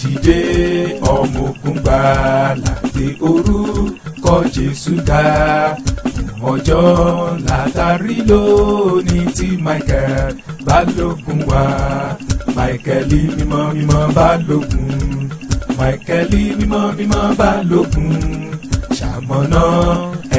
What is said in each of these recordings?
Dìde ọmọ ogun gbàlà gbé orúkọ Jésù ga. Ọjọ́ látàrí lónìí tí Michael Balógun wá. Michael mímọ́ mímọ́ Balógun. Michael mímọ́ mímọ́ Balógun. Ṣamọ̀nà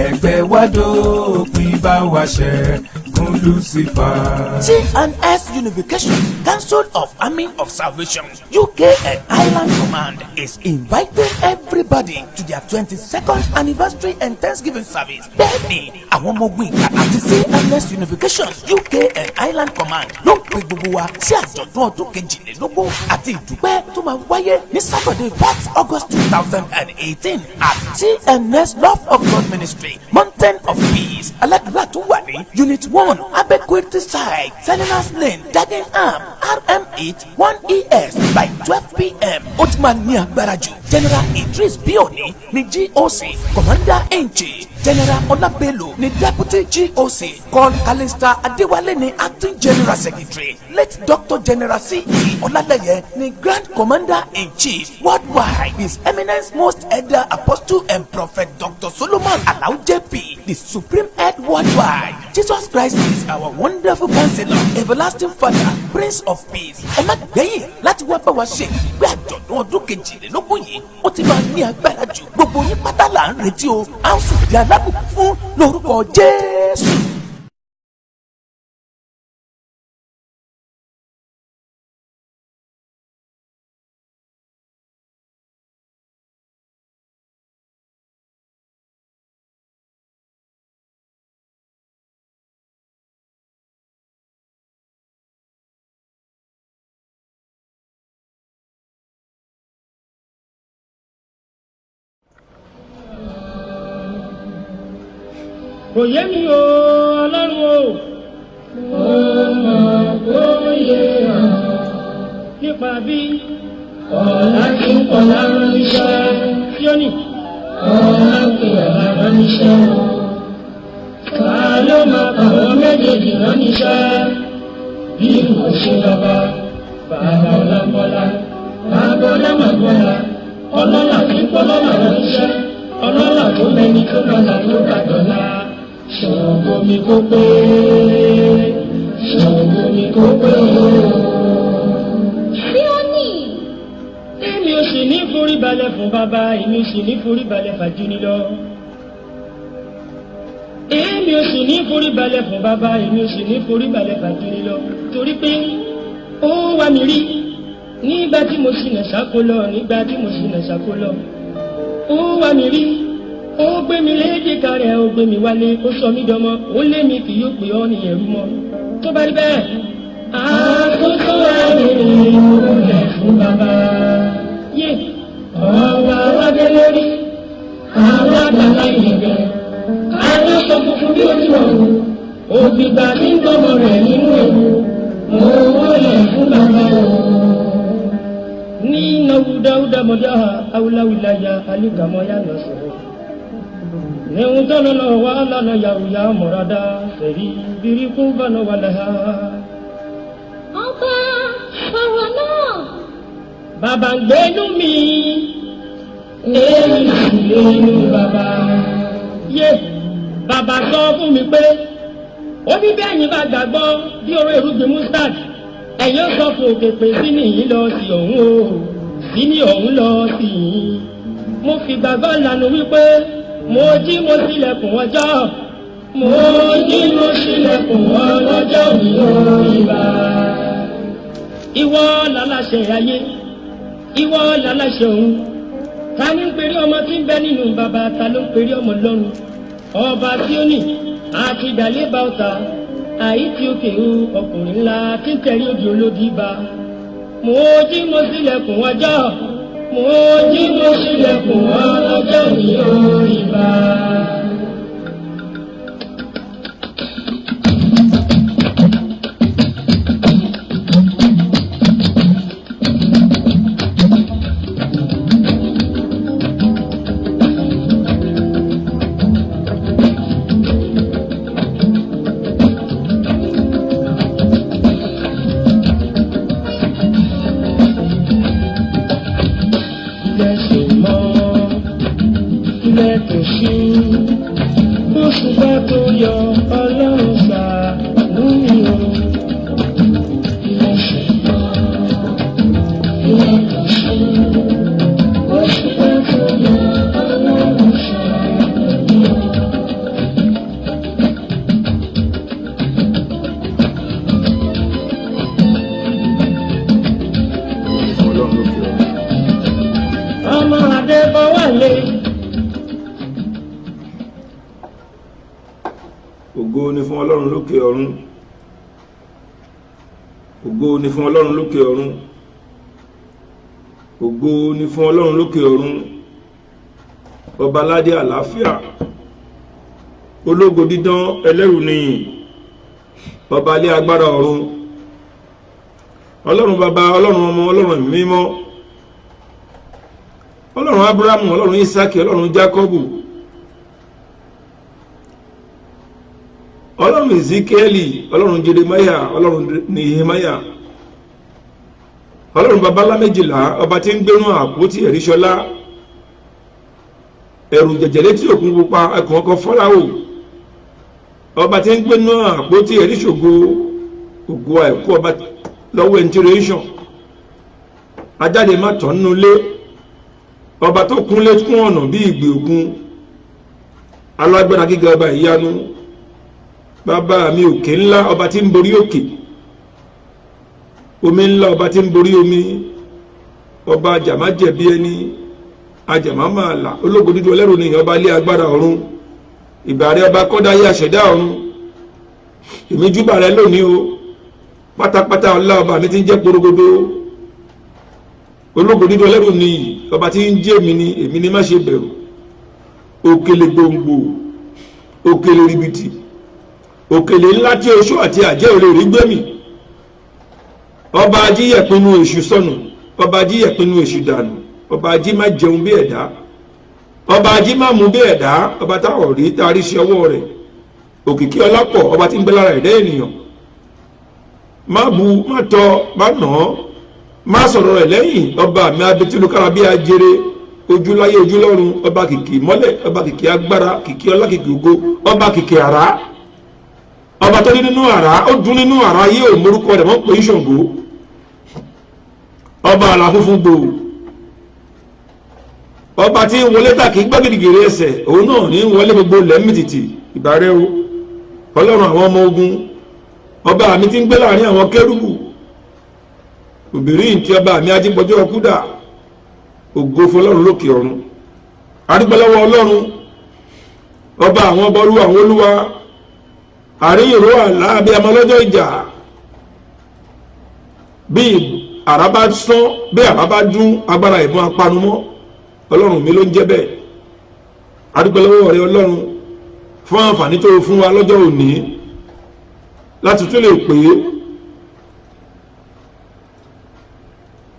ẹgbẹ́ wa dópin bá wa ṣẹ́gun Lucifer. TNS Unification Council of Army of Salvation UK and Ireland Command is inviting everybody to their 22nd anniversary and Thanksgiving service. Bẹ́ẹ̀ni, àwọn ọmọ ogun ìgbà àti TNS Unification UK and Ireland Command ló ń pe gbogbo wa sí àjọ̀dún ọdún kejìlélógún àti ìdúpẹ́ tó máa wáyé ní Saturday 4th August 2018 at TNS Love of God Ministry Mountain of Peace aládùúgbà tó wà ní Unit 1 Abequity Side Salinas Lane Dagenham RM8 1ES by 12 p.m. ó ti máa ní agbára jù. General Idris Bioni ní GOC Commander-in-Chief. General Olabelo ní Deputy GOC. Col Calista Adewale ní Acting General Secretary. Late Dr. General C.E. Olaleye ní Grand Commander-in-Chief. Worldwide, His Eminence Most Elder Apostle and Prophet Dr. Solomon Alao JP, the Supreme Head Worldwide. Jesus Christ is our wonderful Counselor, Everlasting Father, Prince of Peace. Ẹ má gbẹ̀yìn láti wá bá wa ṣe ìgbé àjọ̀dún ọdún kejìlélógún yìí. Ó ti máa ní agbára jù. Gbogbo yín pátá là ń retí o. À ń fìdí alábùkún fún lórúkọ Jésù. Kò yé mi o, Ọlọ́run o. Ọmọ kò yé hàn. Nípa bí ọ̀la ti ń pọ̀ lára níṣẹ́ tí ó ní. Ọ̀la pè lára níṣẹ́ o. Ta ló máa pàwọ́ méjèèjì náà níṣẹ́? Bí mo ṣe bàbá, bàbá ọlábọ́lá, bàbá ọlámàbọ́lá, ọlọ́lá tí ń pọ̀ lọ́la níṣẹ́, ọlọ́lá tó mẹ́ni tó bàlá ló bàdọ́lá. Ṣògo mi kó pé, ṣògo mi kó pé ooo. Ṣé ó ní? Èmi ò sì ní forí balẹ̀ fún bàbá, èmi ò sì ní forí balẹ̀ fàjúni lọ. Èmi ò sì ní forí balẹ̀ fún bàbá, èmi ò sì ní forí balẹ̀ fàjúni lọ. Torí pé ó wá mi rí nígbà tí mo sì nà sáko lọ, nígbà tí mo sì nà sáko lọ. Ó wá mi rí. Ó gbé mi léjìká rẹ̀, ó gbé mi wálé, ó sọ mí dọmọ, ó lé mi kì yóò pè ọ́ ní ẹ̀rú mọ́. Tó bá rí bẹ́ẹ̀, àkókò ẹ̀rẹ̀ ìmúlẹ̀ fún bàbá. Yé ọ̀wọ́ aládé lórí, àwọn àgbàlá ìyẹ̀gẹ̀, àwọn sọ funfun bí ó ti wọ̀ wò, ògbìgbà tí ń gbọ́mọ rẹ̀ nínú ewu, mo wọlé fún bàbá o. Ní Nàwúdáwúdá mọ́jà, Awúláwìláyà, Alíkàmọ́yà lọ sọ̀rọ̀. Neutana wala na ya morada seri biriku bana walaha. Ọba ọ̀rọ̀ náà. Bàbá ń gbénú mi, èyí sì lẹ́nu bàbá. Yé bàbá sọ fún mi pé ó ní bí ẹ̀yin bá gbàgbọ́ bí oró irúgbìn mustard, ẹ̀yin ó sọ fún òkè pé sí nìyí lọ sí ọ̀hún o, sí ní ọ̀hún lọ sí yìí. Mo fi gbàgbọ́ lànà wípé mo jí mo ṣílẹ̀kùn ọjọ́, mo jí mo ṣílẹ̀kùn ọlọ́jọ́ mi ò ìbà. Ìwọ làlàṣẹ ayé, ìwọ làlàṣẹ òun. Ta ní ń perí ọmọ tí ń bẹ nínú bàbá, ta ló ń perí ọmọ lọ́run? Ọba Síónì àti ìdàlébà ọ̀tá, àìtí òkè o ọkùnrin ńlá tí ń tẹ̀rí òdì olódì bá. Mo jí mo ṣílẹ̀kùn ọjọ́, mo jí mo ṣílẹ̀kùn ọlọ́jọ́ mi ò ìbà. ilẹ̀ tó ṣí oṣù bá tó yọ ọlọ́run ṣàánú mi o. Ilẹ̀ ṣùgbọ́n ilẹ̀ tó ṣí oṣù bá tó yọ ọlọ́run ṣàánú mi o. Ọmọ Adébọ̀wálé. Ògo ni fún Ọlọ́run lókè ọ̀run. Ògo ni fún Ọlọ́run lókè ọ̀run. Ògo ni fún Ọlọ́run lókè ọ̀run. Ọba aládé àlàáfíà, ológo dídán, ẹlẹ́rù nìyìn, ọba alé agbára ọ̀run, Ọlọ́run bàbá, Ọlọ́run ọmọ, Ọlọ́run ẹ̀mí mímọ́, Ọlọ́run Ábúráhámù, Ọlọ́run Ísákì, Ọlọ́run Jákọ́bù, Ọlọ́run Ezekieli, Ọlọ́run Jeremáyà, Ọlọ́run Nehemiah, Ọlọ́run babalá méjìlá, ọba tí ń gbénú àpótí ẹ̀ríṣọlá, ẹ̀rù jẹ̀jẹ̀lé tí òkun pupa, ẹkùn ọkọ̀ Fáráò, ọba tí ń gbénú àpótí ẹ̀ríṣògo, ògo àìkú, ọba lọ́wọ́ ẹntíréṣọ̀n, ajáde má tọ́ nínú ilé, ọba tó kúnlé kún ọ̀nà bí ìgbì òkun, alágbára gíga, ọba ìyanu, bàbá mi òkè ńlá, ọba tí ń borí òkè, omi ńlá, ọba tí ń borí omi, ọba àjàmájẹ̀bi ẹni, àjàmámàlà, ológo dídú ẹlẹ́rù nìyẹn, ọba ilé agbára ọ̀run, ìbàrẹ̀ ọba kọ́dáyé àṣẹ̀dá ọ̀run, èmi júbà rẹ lónìí o, pátápátá ọlá ọba mi ti ń jẹ́ porogodo, ológo dídú ẹlẹ́rù nìyí, ọba tí ń jẹ́ èmi ni má ṣe bẹ̀rù, òkèlè gbòǹgbò, òkèlè ribiti, òkèlè ńlá tí oṣó àti àjẹ́ ò lè rí gbẹ́mì, ọba ajíyẹ̀pinnu èṣù sọnù, ọba ajíyẹ̀pinnu èṣù dànù, ọba ají má jẹun bí ẹ̀dá, ọba ají má mú bí ẹ̀dá, ọba táwọn rí tarí sí ọwọ́ rẹ̀, òkìkí ọlápọ̀, ọba tí ń gbé lára ẹ̀dá ènìyàn, má bu, má tọ, má nà án, má sọ̀rọ̀ rẹ̀ lẹ́yìn, ọba mi abetilukára bí ajere, ojúláyé ojúlọ́run, ọba kìkì mọ́lẹ̀, ọba kìkì agbára, kìkì ọlá, kìkì ògo, ọba kìkì àrá, ọba tó ní nínú àrá, ó dún nínú àrá yé ò morúkọ rẹ̀ mọ́ pé Ṣàngó, ọba àlà funfun gbò, ọba tí ń wọlé tàkì gbàgìdìgìrì ẹsẹ̀, òun náà ní wọlé gbogbo lẹ́mìtìtì, ìbàrẹ̀ o, Ọlọ́run àwọn ọmọ ogun, ọba mi ti ń gbé láàrin àwọn kérúbù, obìnrin tí ọba mi ajíbọjọ́ ọkúdà, ògo fọ́lọ́run lókè ọ̀run, adúgbòlọ́wọ́ Ọlọ́run, ọba àwọn ọba olúwa àwọn olúwa, àríyìnrò àlá bí amọ́lọ́jọ́ ìjà, bí àrá bá sán, bí àrá bá dún, agbára ìbọn apanumọ́, Ọlọ́run mi ló ń jẹ́ bẹ́ẹ̀. Adúgbòlọ́wọ́ rẹ Ọlọ́run fún àǹfààní tó fún wa lọ́jọ́ òní láti tún lè pè é,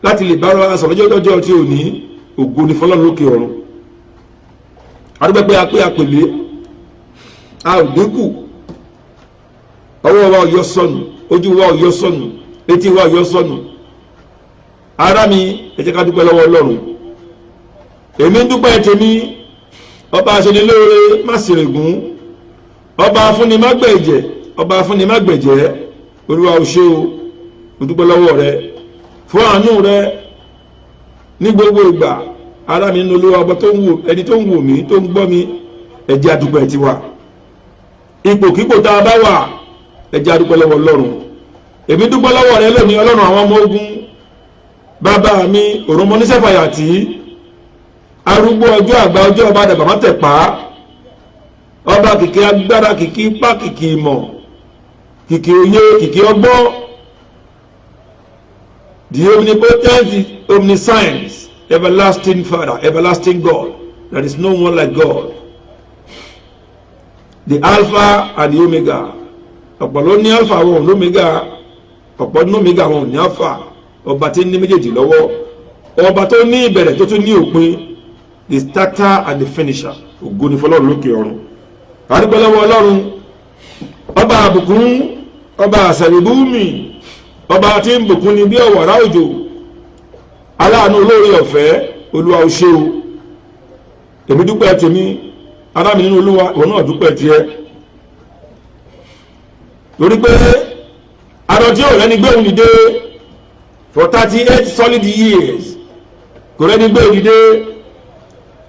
láti lè bára wa sọ̀rọ̀ lọ́jọ́ tí òní, ògo ni fọ́lọ́run lókè ọ̀run. Adúgbò pé a pé àpèlé, a ò dínkù, ọwọ́ wa ò yọ sọnù, ojú wa ò yọ sọnù, etí wa ò yọ sọnù. Ará mi, ẹ jẹ́ ká dúpẹ́ lọ́wọ́ Ọlọ́run. Èmi ń dúpẹ́ tèmi, ọba aṣenilóore má ṣèrègùn, ọba afúnni má gbẹ̀jẹ̀, ọba afúnni má gbẹ̀jẹ̀, Olúwa ò ṣé o, mo dúpẹ́ lọ́wọ́ rẹ fún àánú rẹ ní gbogbo ìgbà. Ará mi nínú Olúwa, ọba tó ń wò, ẹni tó ń wò mí, tó ń gbọ́ mi, ẹ jẹ́ a dúpẹ́ tiwa. Ipòkípò tá a bá wà, ẹ jẹ́ a dúpẹ́ lọ́wọ́ Ọlọ́run. Èmi dúpẹ́ lọ́wọ́ rẹ lónìí, Ọlọ́run àwọn ọmọ ogun, bàbá mi òrùnmọ́ ní sẹ́fàyàtì, arúgbó ọjọ́ àgbà ọjọ́ ọba dàgbà má tẹ̀pá, ọba kìkì agbára, kìkì ipá, kìkì ìmọ̀, kìkì òye, kìkì ọgbọ́n, the omnipotent, the omniscience, everlasting Father, everlasting God. There is no one like God. The Alpha and the Omega. Ọ̀pọ̀ ló ní Alpha, wọn ò ní Omega. Ọ̀pọ̀ ní Omega, wọn ò ní Alpha. Ọba tí ní méjèèjì lọ́wọ́, ọba tó ní ìbẹ̀rẹ̀ tó tún ní òpin, the starter and the finisher. Ògo ni fọ́lọ́run lókè ọ̀run. Àdúgbò lọ́wọ́ Ọlọ́run, ọba àbùkún, ọba àṣàrìbùmí, ọba tí ń bùkún ni bí ọ̀wàrà òjò, aláàánú olóore ọ̀fẹ́, Olúwa o ṣé o. èmi dúpẹ́ tèmi ará mi nínú Olúwa ìwọ náà dúpẹ́ tiẹ̀ lórí pé arọ tí ò rẹ́ni gbé òun dìde for 38 solid years kò rẹ́ni gbé dìde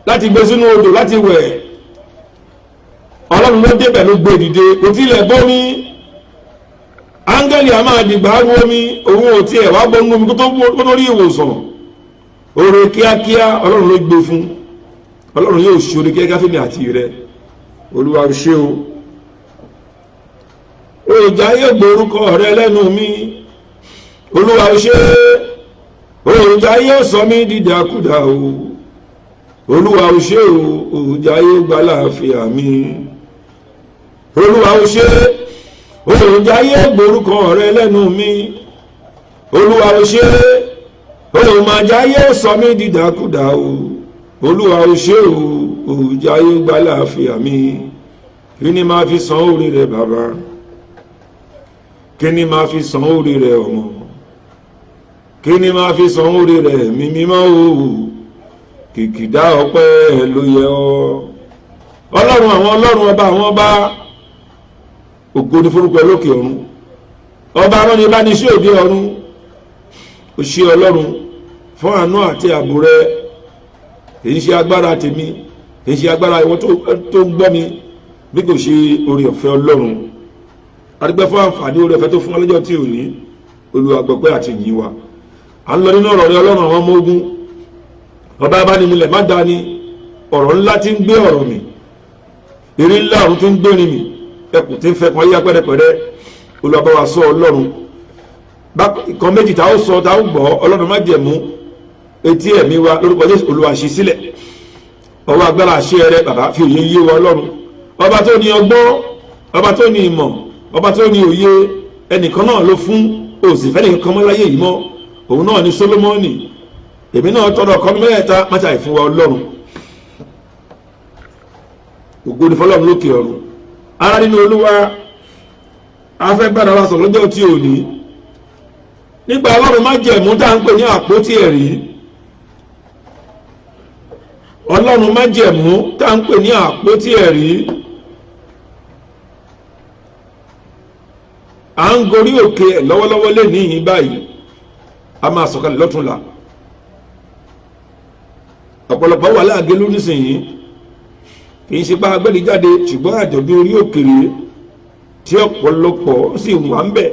láti gbé sínú odò láti wẹ̀ Ọlọ́run ló débẹ̀ ló gbé dìde kò tilẹ̀ bómi áńgẹ́lì a máa dìgbà rú omi òun ò tiẹ̀ wá gbọ́nú omi kó tó rí ìwòsàn oore kíákíá Ọlọ́run ló gbé fún Ọlọ́run yóò ṣe oore kíákíá fún mi àti rẹ Olúwa ṣe o òòjà yóò gbórúkọ rẹ lẹ́nu mi Olúwa ṣe òòjà yóò sọ mí dídàkudà o Olúwa ṣe o òòjà yóò gbà láàfíà mi Olúwa ṣe òòjà yóò gbórúkọ rẹ lẹ́nu mi Olúwa ṣe òòjà yóò sọ mí dídàkudà o Olúwa ṣe o òòjà yóò gbà láàfíà mi kí ni máa fi san oore rẹ bàbá kí ni máa fi san oore rẹ ọmọ kí ni máa fi san oore rẹ mi mímọ́ o kìkìdá ọpẹ́ ló yẹ ọ́ Ọlọ́run àwọn Ọlọ́run ọba àwọn ọba ògo ni forúkọ lókè ọ̀run ọba àwọn ni bá ní sí òde ọ̀run ó ṣe Ọlọ́run fún àánú àti ààbò rẹ èyí ṣe agbára tèmi èyí ṣe agbára ìwọ tó ń gbọ́ mi bí kò ṣe oore ọ̀fẹ́ Ọlọ́run adúgbẹ́ fún àǹfààní oore ọ̀fẹ́ tó fún ọlọ́jọ́ tí ò ní Olúwa gbọpẹ́ àti yìn wa à ń lọ nínú ọ̀rọ̀ rẹ Ọlọ́run àwọn ọmọ ogun ọba abánimúlẹ̀ má dání ọ̀rọ̀ ńlá tí ń gbé ọ̀rọ̀ mi eré ńlá ọ̀run tí ń gbérin mi ẹkùn tí ń fẹ́ kan yá pẹ́rẹpẹ́rẹ́ Olúwa bá wa sọ Ọlọ́run kan méjì tá ó sọ tá ó gbọ́ Ọlọ́run má jẹ̀mú etí ẹ̀mí wa lórúkọ Jésù Olúwa ṣí sílẹ̀ ọwọ́ agbára àṣẹ rẹ bàbá fi òye yé wa Ọlọ́run ọba tó ní ọgbọ́n ọba tó ní ìmọ̀ ọba tó ní òye ẹnìkan náà ló fún òsì fẹ́ nìkan mọ́ láyé yìí mọ́ òun náà ní Sólómọ́nì èmi náà tọrọ ọkọ mẹ́ta máta ìfún wa Ọlọ́run ògo ni fọ́lọ́run lókè ọ̀run ara nínú Olúwa afẹ́ bára wa sọ lọ́jọ́ tí ò ní nígbà Ọlọ́run má jẹ̀mú tá à ń pè ní àpótí ẹ̀rí Ọlọ́run má jẹ̀mú tá à ń pè ní àpótí ẹ̀rí à ń gorí òkè ẹ̀ lọ́wọ́lọ́wọ́ lé níyìn báyìí a máa sọ̀kalẹ̀ lọ́túnla ọ̀pọ̀lọpọ̀ wà láàgélú nísìnyí kì í ṣe pa agbẹ́ni jáde ṣùgbọ́n àjọ̀dún orí òkèrè tí ọ̀pọ̀lọpọ̀ sì wà ń bẹ̀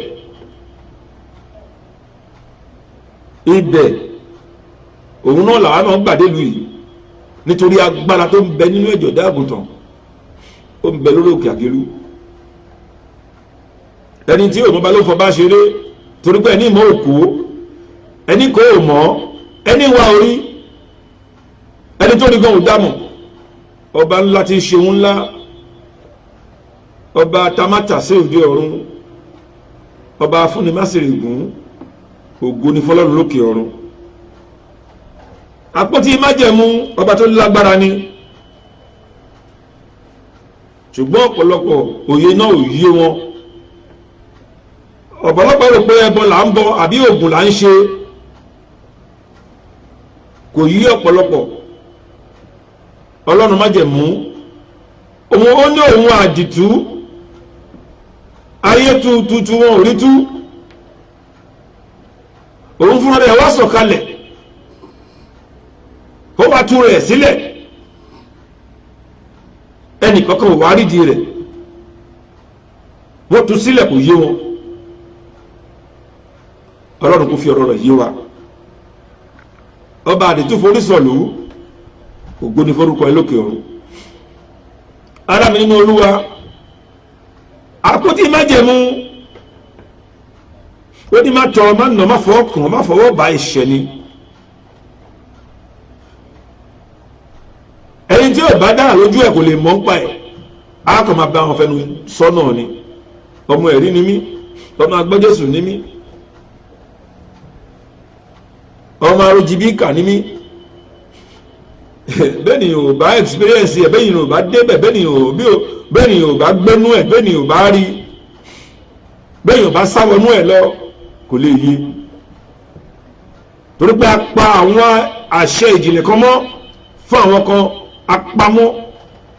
ibẹ̀ òun náà làwọn náà gbàdé lu yìí nítorí agbára tó ń bẹ nínú ẹ̀jọ̀ dáàgùntàn ó ń bẹ lórí òkè àgélú ẹni tí òun bá ló fọ bá ṣeré torí pé ẹni mọ òkú ẹni kò mọ ẹni wá orí ẹni tó rí gan ò dámọ̀ ọba ńlá ti ṣe òun ńlá ọba tamátà sí òde ọ̀run ọba afúnimásìrìgún ògo ni fọ́lọ́run lókè ọ̀run àpótí májẹ̀mú ọba tó lágbára ni ṣùgbọ́n ọ̀pọ̀lọpọ̀ òye náà ò yé wọn ọ̀pọ̀lọpọ̀ rò pé ẹbọ là ń bọ àbí ògùn là ń ṣe kò yí ọ̀pọ̀lọpọ̀ Ọlọ́run májẹ̀mú òun ó ní òun àdìtú ayé tuntun wọn ò rí tú òun fúnra rẹ̀ wá sọ̀kalẹ̀ ó wá tú rẹ̀ sílẹ̀ ẹnì kankan ò wá rídìí rẹ̀ wọ́n tú sílẹ̀ kò yé wọn Ọlọ́run kò fi ọ̀rọ̀ rẹ̀ yé wa ọba àdìtú forí sọ̀lú ògo ni forúkọ ẹ lókè ọ̀run ara mi nínú Olúwa àpótí májẹ̀mú ó ní má tọrọ má nà má fọwọ́ kàn má fọwọ́ bá ẹ̀ṣẹ̀ ni ẹni tí ò bá dára lójú ẹ̀ kò lè mọ̀ ń pa ẹ̀ á kàn máa bá wọn fẹnu sọ́nà ni ọmọ ẹ̀rí ni mí ọmọ agbọ́jẹ́sù ni mí ọmọ arojibíkà ni mí bẹ́ẹ̀ni ò bá experience ẹ̀ bẹ́ẹ̀ni ò bá débẹ̀ bẹ́ẹ̀ni ò bá gbẹ́nú ẹ̀ bẹ́ẹ̀ni ò bá rí bẹ́ẹ̀ni ò bá sáwọnú ẹ̀ lọ kò lè yé torí pé a pa àwọn àṣẹ ìjìnlẹ̀ kan mọ́ fún àwọn kan apamọ́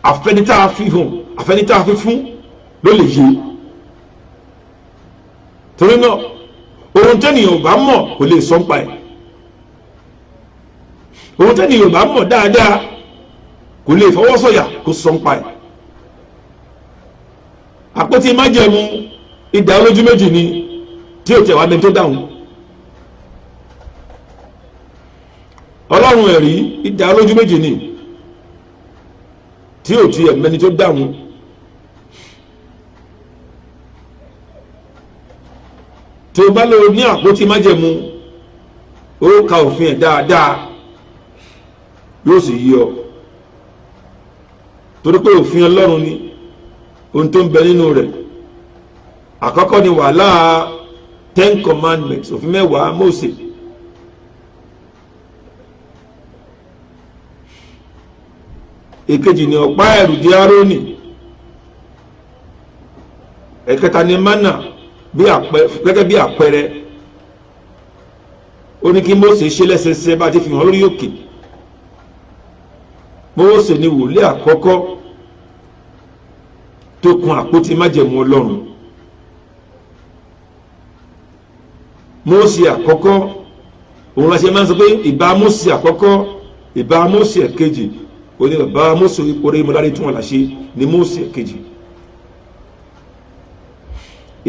àfẹnitá fi hàn àfẹnitá fi fún ló lè yé torí náà ohun tẹ́nìyàn bá mọ̀ kò lè sọ ń pa ẹ̀ ohun tẹ́nìyàn bá mọ̀ dáadáa kò lè fọwọ́sọ̀yà kó sọ ń pa ẹ̀ àpótí májẹ̀mú idà olójú méjì ni tí ó tẹ̀wá lẹ́ni tó dáhùn ọlọ́run ẹ̀rí idà olójú méjì ni tí ó ti ẹ̀mẹ́ni tó dáhùn tí ó bá lò ní àpótí májẹ̀mú ó ka òfin ẹ̀ dáadáa yóò sì yí ọ torí pé òfin ọlọ́run ni ohun tó ń bẹ nínú rẹ̀ àkọ́kọ́ ni wàhálà 10 commandments òfin 10 Mósè èkejì ni ọ̀pá ẹ̀rù di Árónì ẹ̀kẹta ni mánà gẹ́gẹ́ bí àpẹẹrẹ ó ní kí Mósè ṣe lẹ́sẹsẹ bá ti fi hàn lórí òkè Mósè ni wòlíì àkọ́kọ́ tó kun àpótí májẹ̀mú ọlọ́run Mósè àkọ́kọ́ òun la ṣe máa ń sọ pé ìbá Mósè àkọ́kọ́ ìbá Mósè ẹ̀kejì oní bàbá Mósè orí mọ́lárí tún wọ́n láṣẹ ní Mósè ẹ̀kejì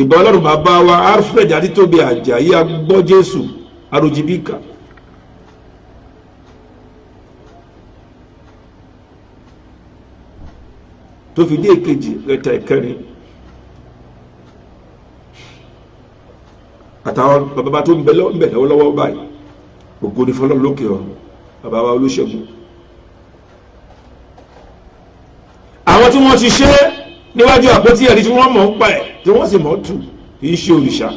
ìbá ọlọ́run bàbá wa Alfred Adétóbi Àjàyí agbọ́ Jésù arójibíkà tó fi dé èkejì ẹ̀ta ẹ̀kẹrin àtàwọn bàbá tó ń bẹ lọ́wọ́lọ́wọ́ báyìí ògo ni fọlọ́ lókè ọ̀run bàbá wa Olúṣẹ́gun àwọn tí wọ́n ti ṣe níwájú àpótí ẹ̀rí tí wọ́n mọ̀ ń pa ẹ̀ tí wọ́n sì mọ̀ tù kìí ṣe òrìṣà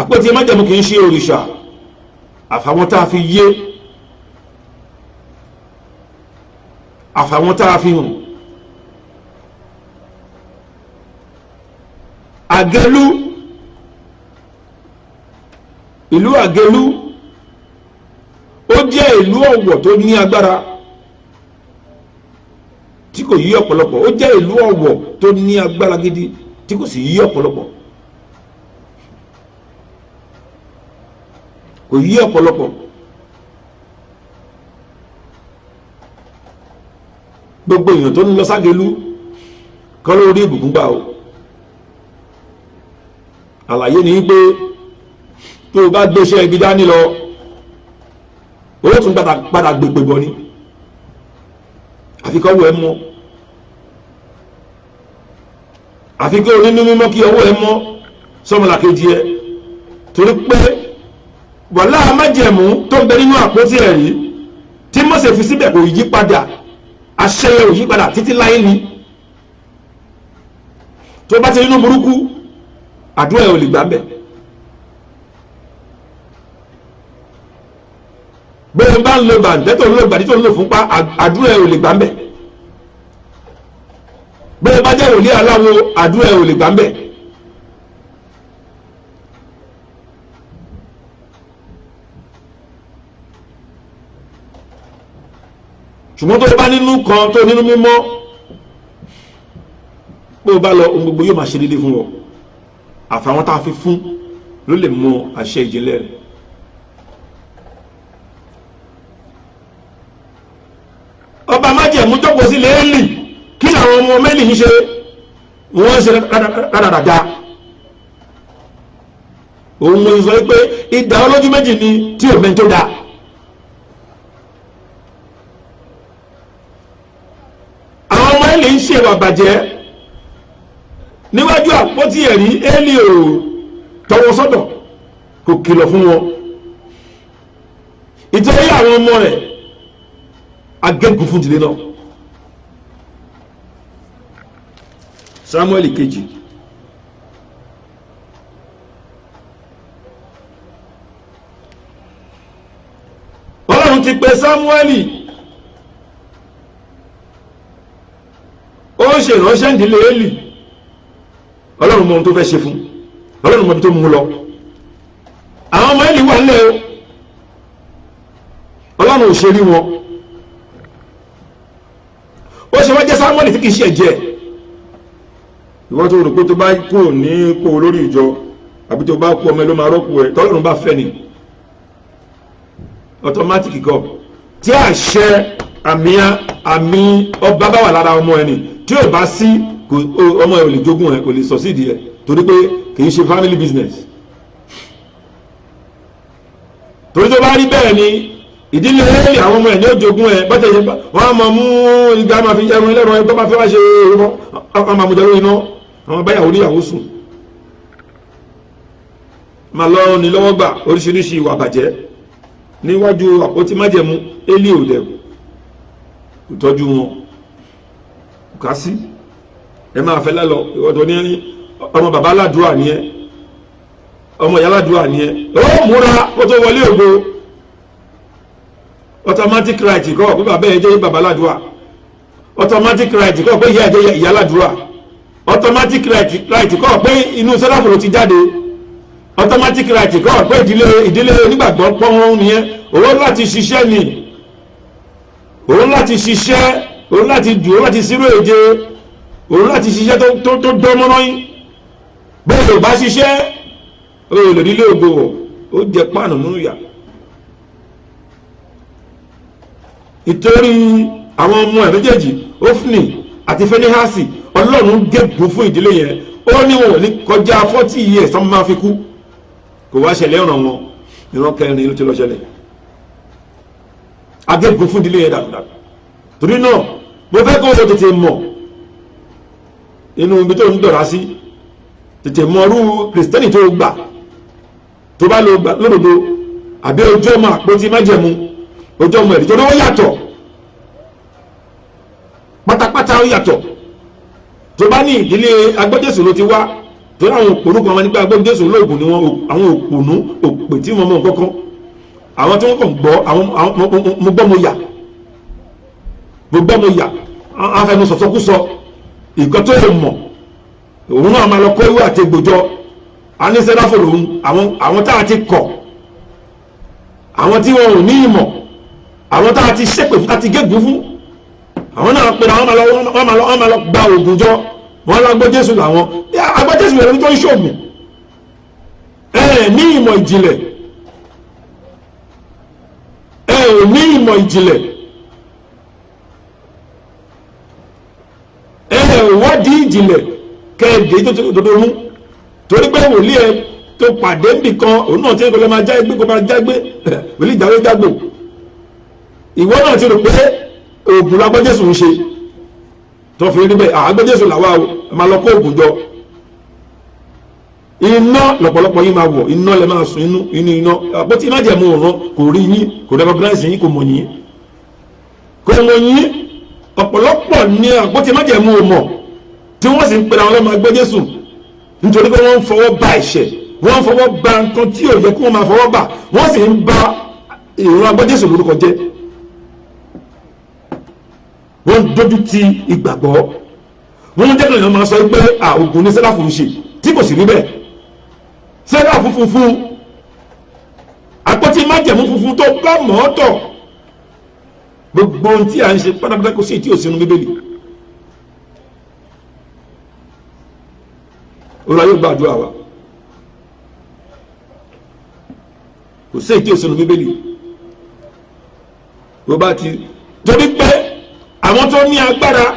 àpótí májẹ̀mú kìí ṣe òrìṣà àfàwọn tá a fi yé àfàwọn tá a fi hàn Àgẹ̀lú ìlú Àgẹ̀lú ó jẹ́ ìlú ọ̀wọ̀ tó ní agbára tí kò yí ọ̀pọ̀lọpọ̀ ó jẹ́ ìlú ọ̀wọ̀ tó ní agbára gidi tí kò sì yí ọ̀pọ̀lọpọ̀ kò yí ọ̀pọ̀lọpọ̀ gbogbo èèyàn tó ń lọ ságẹ̀lú kọ́ lórí ìbùkún gbà o àlàyé ni pé tó o bá gbéṣẹ́ ibi dání lọ ó tún padà gbègbè bọ̀ ni àfikọ́ wọ ẹ mọ́ àfikọ́ onínú mímọ́ kí ọwọ́ ẹ mọ́ sọmọlàkejì ẹ torí pé wàhálà májẹ̀mú tó ń bẹ nínú àpótí ẹ̀rí tí Mósè fi síbẹ̀ kò yí padà àṣẹyẹ ò yí padà títí láyé ni tó bá ti nínú burúkú àdúrà ẹ̀ ò lè gbà bẹ̀ bẹ́ẹ̀ bá ń lo bàǹtẹ́ tó ń lo gbàdí tó ń lo fúnpá àdúrà ẹ̀ ò lè gbà bẹ̀ bẹ́ẹ̀ bá jẹ́ ìròlé aláwo àdúrà ẹ̀ ò lè gbà bẹ̀ ṣùgbọ́n tó bá nínú kan tó nínú mímọ́ pé ó bá lọ ohun gbogbo yóò máa ṣe dédé fún ọ àfàwọn tá a fi fún ló lè mọ àṣẹ ìjìnlẹ̀ rẹ̀ ọba májẹ̀mú jókòó sí Élì kí làwọn ọmọ mẹ́lì ń ṣe wọ́n ṣe rádaràdá òun mo sọ pé idà olójú méjì ni tí ò mẹ́ni tó dáa àwọn ọmọ Élì ń ṣe ìwà bàjẹ́ níwájú àpótí ẹ̀rí Élì ò tọwọ́ sọ́dọ̀ kò kìlọ̀ fún wọn ìtọ́rí àwọn ọmọ rẹ̀ agẹ́gùn fún ìdílé náà Sámúẹ́lì kejì Ọlọ́run ti pè Sámúẹ́lì ó ń ṣe ìránṣẹ́ ìdílé Élì Ọlọ́run mọ ohun tó fẹ́ ṣe fún Ọlọ́run mọ ibi tó mú lọ àwọn ọmọ Élì wà nílẹ̀ o ọlọ́run ò ṣe rí wọn ó ṣe wá jẹ́ Sámúẹ́lì tí kìí ṣe ẹ̀jẹ̀ ìwọ́n tó rò pé tó bá kú ní kó olórí ìjọ àbí tó bá kú ọmọ ẹ ló máa rọ́pò ẹ tọ́lọ́run bá fẹ́ ni automatic kọ tí àṣẹ àmì ọba bá wà lára ọmọ ẹni tí ò bá sí ọmọ ẹ ò lè jogún ẹ kò lè succeed ẹ torí pé kìí ṣe family business torí tó bá rí bẹ́ẹ̀ ni ìdílé àwọn ọmọ ẹ̀ ní òjògùn ẹ̀ bọ́tẹ̀ yẹn wọ́n á máa mú ìgbà máa fi ẹran ẹlẹ́ran ẹ̀ tó bá fẹ́ wá ṣe wọ́n máa mú jẹ́ lórí iná àwọn báyàwó níyàwó sùn máa lọ ní lọ́wọ́ gbà oríṣiríṣi ìwà bàjẹ́ níwájú àpótí májẹ̀mú élì òdẹ ìtọ́jú wọn kà sí ẹ máa fẹ́ lálọ ìwọ́dọ̀ ní ọmọ bàbá aládùúrà ni ẹ ọmọ ìyá aládùúrà ni ẹ ó múra ó tó wọlé ògo automatic right kọ́ pé bàbá ẹ jẹ́ bàbá aládùúrà automatic right kọ́ pé ìyá ẹ jẹ́ ìyá aládùúrà automatic right kọ́ pé inú sẹ́láfù ló ti jáde automatic right kọ́ pé ìdílé onígbàgbọ́ pọ́n nìyẹn òun láti ṣiṣẹ́ ni òun láti ṣiṣẹ́ òun láti dùn òun láti sírò èje òun láti ṣiṣẹ́ tó dánmọ́rán yín bẹ́ẹ̀ ló bá ṣiṣẹ́ òun lè nílé ògo ó jẹ páànù nínú ìyà ìtorí àwọn ọmọ ẹ̀ méjèèjì Ófínì àti Fẹ́níhásì Ọlọ́run gégùn fún ìdílé yẹn ó ní wọn ò ní kọjá 40 years tán máa fi kú kò wá ṣẹlẹ̀ ọ̀ràn wọn ìran kẹrin ló ti lọ ṣẹlẹ̀ agégùn fún ìdílé yẹn dàgbà torí náà mo fẹ́ kó o tètè mọ̀ inú ibi tó ń dọ̀rá sí tètè mọ̀ ọrú kìrìsìtẹ́nì tó gbà tó bá lò gbà lódodo àbí ojú ọmọ àpótí májẹ̀mú ojú ọmọ ẹ̀rí tó lówó yàtọ̀ pátápátá ó yàtọ̀ tó bá ní ìdílé agbọ́jésù ló ti wá tó láwọn òpònú kan wọn nípa agbọ́jésù lóògùn ni wọn àwọn òpònú òpè tí wọn mọ̀ kankan àwọn tí wọn kàn gbọ́ àwọn mo gbọ́ mo yà afẹnu sọ̀sọ́kúsọ ìkan tó lè mọ̀ òun náà máa lọ kó ewé àti egbòjọ anísẹ́dáfò lòun àwọn tá a ti kọ̀ àwọn tí wọn ò ní ìmọ̀ àwọn tá a ti ṣépè fún láti gégùn fún àwọn náà pèrè àwọn máa lọ gba ògùn jọ wọn lọ agbọ́jésù làwọn agbọ́jésù rẹ̀ ní tó ń ṣògùn ní ìmọ̀ ìjìnlẹ̀ ní ìmọ̀ ìjìnlẹ̀ wádìí ìjìnlẹ̀ kẹ́ẹ̀dẹ̀ tó tó mú torí pé wòlíì ẹ tó pàdé nìkan òun náà tí ó máa já ẹgbẹ́ kó máa jágbé wòlíì ìjáwé jágbò ìwọ náà ti rò pé oògùn agbọ́jésù ń ṣe tó fi rí bẹ́ẹ̀ agbọ́jésù làwa máa lọ kó oògùn jọ iná lọ́pọ̀lọpọ̀ yín máa wọ̀ iná lẹ máa sùn inú iná àpótí májẹ̀mú ọ̀ràn kò rí yín kò recognize yín kò mọ̀ yín ọ̀pọ̀lọpọ̀ ní àpótí májẹ̀mú ọmọ tí wọ́n sì ń pèrè àwọn ọlọ́mọ agbọ́jésù nítorí pé wọ́n ń fọwọ́ bá ẹ̀ṣẹ̀ wọ́n ń fọwọ́ bá nǹkan tí ò yẹ kí wọ́n máa fọwọ́ bá wọ́n sì ń bá ìran agbọ́jésù lórúkọ jẹ́ wọ́n dójú ti ìgbàgbọ́ wọ́n jẹ́ kìlọ̀ máa sọ pé ògùn ní sẹ́láfù ń ṣe tí kò sì rí bẹ́ẹ̀ sẹ́láfù funfun àpótí májẹ̀mú funfun tó bá mọ́ ọ́ tọ̀ gbogbo ohun tí a ń ṣe pátápátá kò sí tí ò sínú bíbélì Olúwa yóò gbàdúrà wa kò sí tí ò sínú bíbélì bó bá ti torí pé àwọn tó ní agbára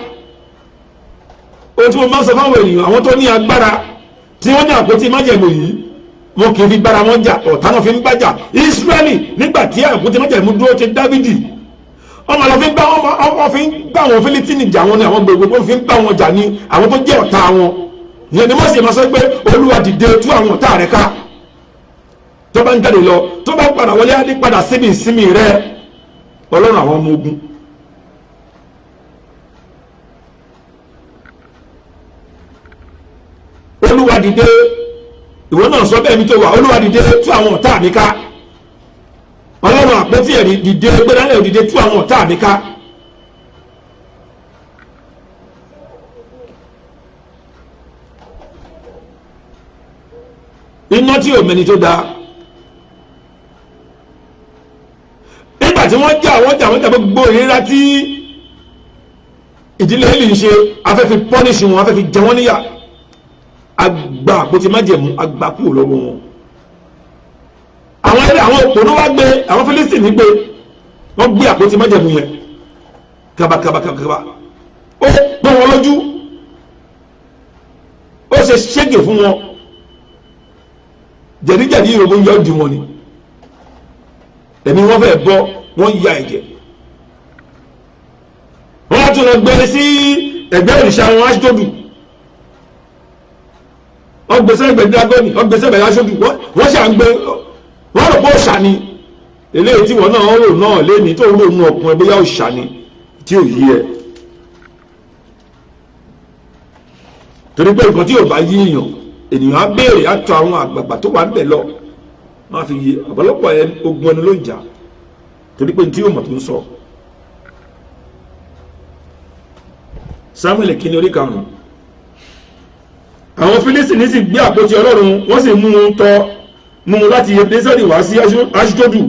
ohun tí mo máa ń sọ fáwọn ènìyàn àwọn tó ní agbára tí wọ́n ní àpótí májẹ̀mú yìí wọn kì í fi gbára wọn jà ọ̀tá náà fi ń gbájà Ísírẹ́lì nígbà tí àpótí májẹ̀mú dúró ti Dávídì ọmọ lọ fi ń gbá àwọn Fílístínì jà wọn ni àwọn gbogbo fi ń gbá wọn jà ní àwọn tó jẹ́ ọ̀tá wọn ìyẹn ni Mósè máa sọ pé Olúwa dìde tú àwọn ọ̀tá rẹ̀ ká tó bá ń jáde lọ tó bá padà wọlé á ní padà síbi ìsinmi rẹ̀ Ọlọ́run àwọn ọmọ ogun Olúwa dìde ìwọ náà sọ bẹ́ẹ̀ mi tó wà Olúwa dìde tú àwọn ọ̀tá mi ká Ọlọ́run àpótí ẹ̀rí dìde gbẹ́dálẹ̀ òdìde tú àwọn ọ̀tá mi ká iná tí ò mẹni tó dáa nígbà tí wọ́n jà gbogbo ìrírá tí ìdílé Élì ń ṣe afẹ́fi pọ́nìṣì wọn afẹ́fi jẹ wọ́n níyà àgbà àpótí májẹ̀mú àgbà kúrò lọ́wọ́ wọn. àwọn òpònú wá gbé àwọn Fílístínì gbé wọ́n gbé àpótí májẹ̀mú yẹn kábàkábàkábà ó pọ́n wọn lójú ó ṣe ṣégè fún wọn jẹ̀díjẹ̀dí ìrògùn yọ di wọn ni ẹ̀mí wọ́n fẹ́ bọ́ wọ́n ya ẹ̀jẹ̀ wọ́n tún lọ gbé sí ẹgbẹ́ òrìṣà wọn aṣọ́dù wọ́n gbèsè ẹgbẹ́ dírágọ́nì wọ́n gbèsè ẹgbẹ́ aṣọ́dù wọ́n ṣà ń gbé wọ́n rò pé òṣà ni eléyìí tí wọ́n náà rò náà lé ní tó rò nù ọkùnrin bóyá òṣà ni tí ò yí ẹ torí pé nǹkan tí ò bá yí ènìyàn á béèrè á tọ̀ àwọn àgbààgbà tó wà níbẹ̀ lọ wọ́n á fi yí ọ̀pọ̀lọpọ̀ ogun ẹnu ló ń jà torí pé tí yóò mọ̀ tó ń sọ. Sámúẹ́lì kìíní orí 5 àwọn Fílístínì sì gbé àpótí Ọlọ́run wọ́n sì mú un láti Ebeneseri wá sí Aṣdodu.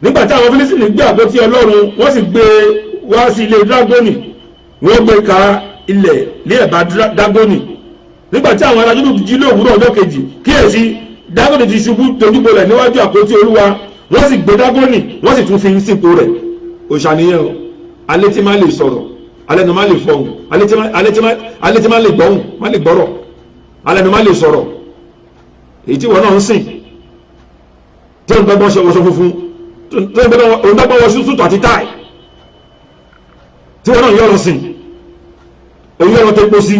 Nígbà tí àwọn Fílístínì gbé àpótí Ọlọ́run wọ́n sì gbé wá sí ilé Dágónì wọ́n gbé ka ilẹ̀ lé ẹ̀bá Dágónì. Nígbà tí àwọn ará Júdà jí lówùúrọ̀ ọjọ́ kejì kíyèsí Dágónì ti ṣubú tojúbolẹ̀ níwájú àpótí Olúwa wọ́n sì gbé Dágónì wọ́n sì tún fi sípò rẹ̀. Òṣàníyàn alẹ́ tí máa lè sọ̀rọ̀ alẹ́nu máa lè fọhùn alẹ́ tí máa lè gbọ́hùn máa lè gbọ́rọ̀ alẹ́nu máa lè sọ̀rọ̀ èyí tí wọ́n náà ń sìn tí ó ń gbọ́gbọ́n ṣe wọ́ṣọ funfun tó ń gbọ́gbọ́n wọ́ṣọ sútù àti táì tí wọ́n náà yọ̀rọ̀ sìn òun yọ̀rọ̀ tó pọ̀ sí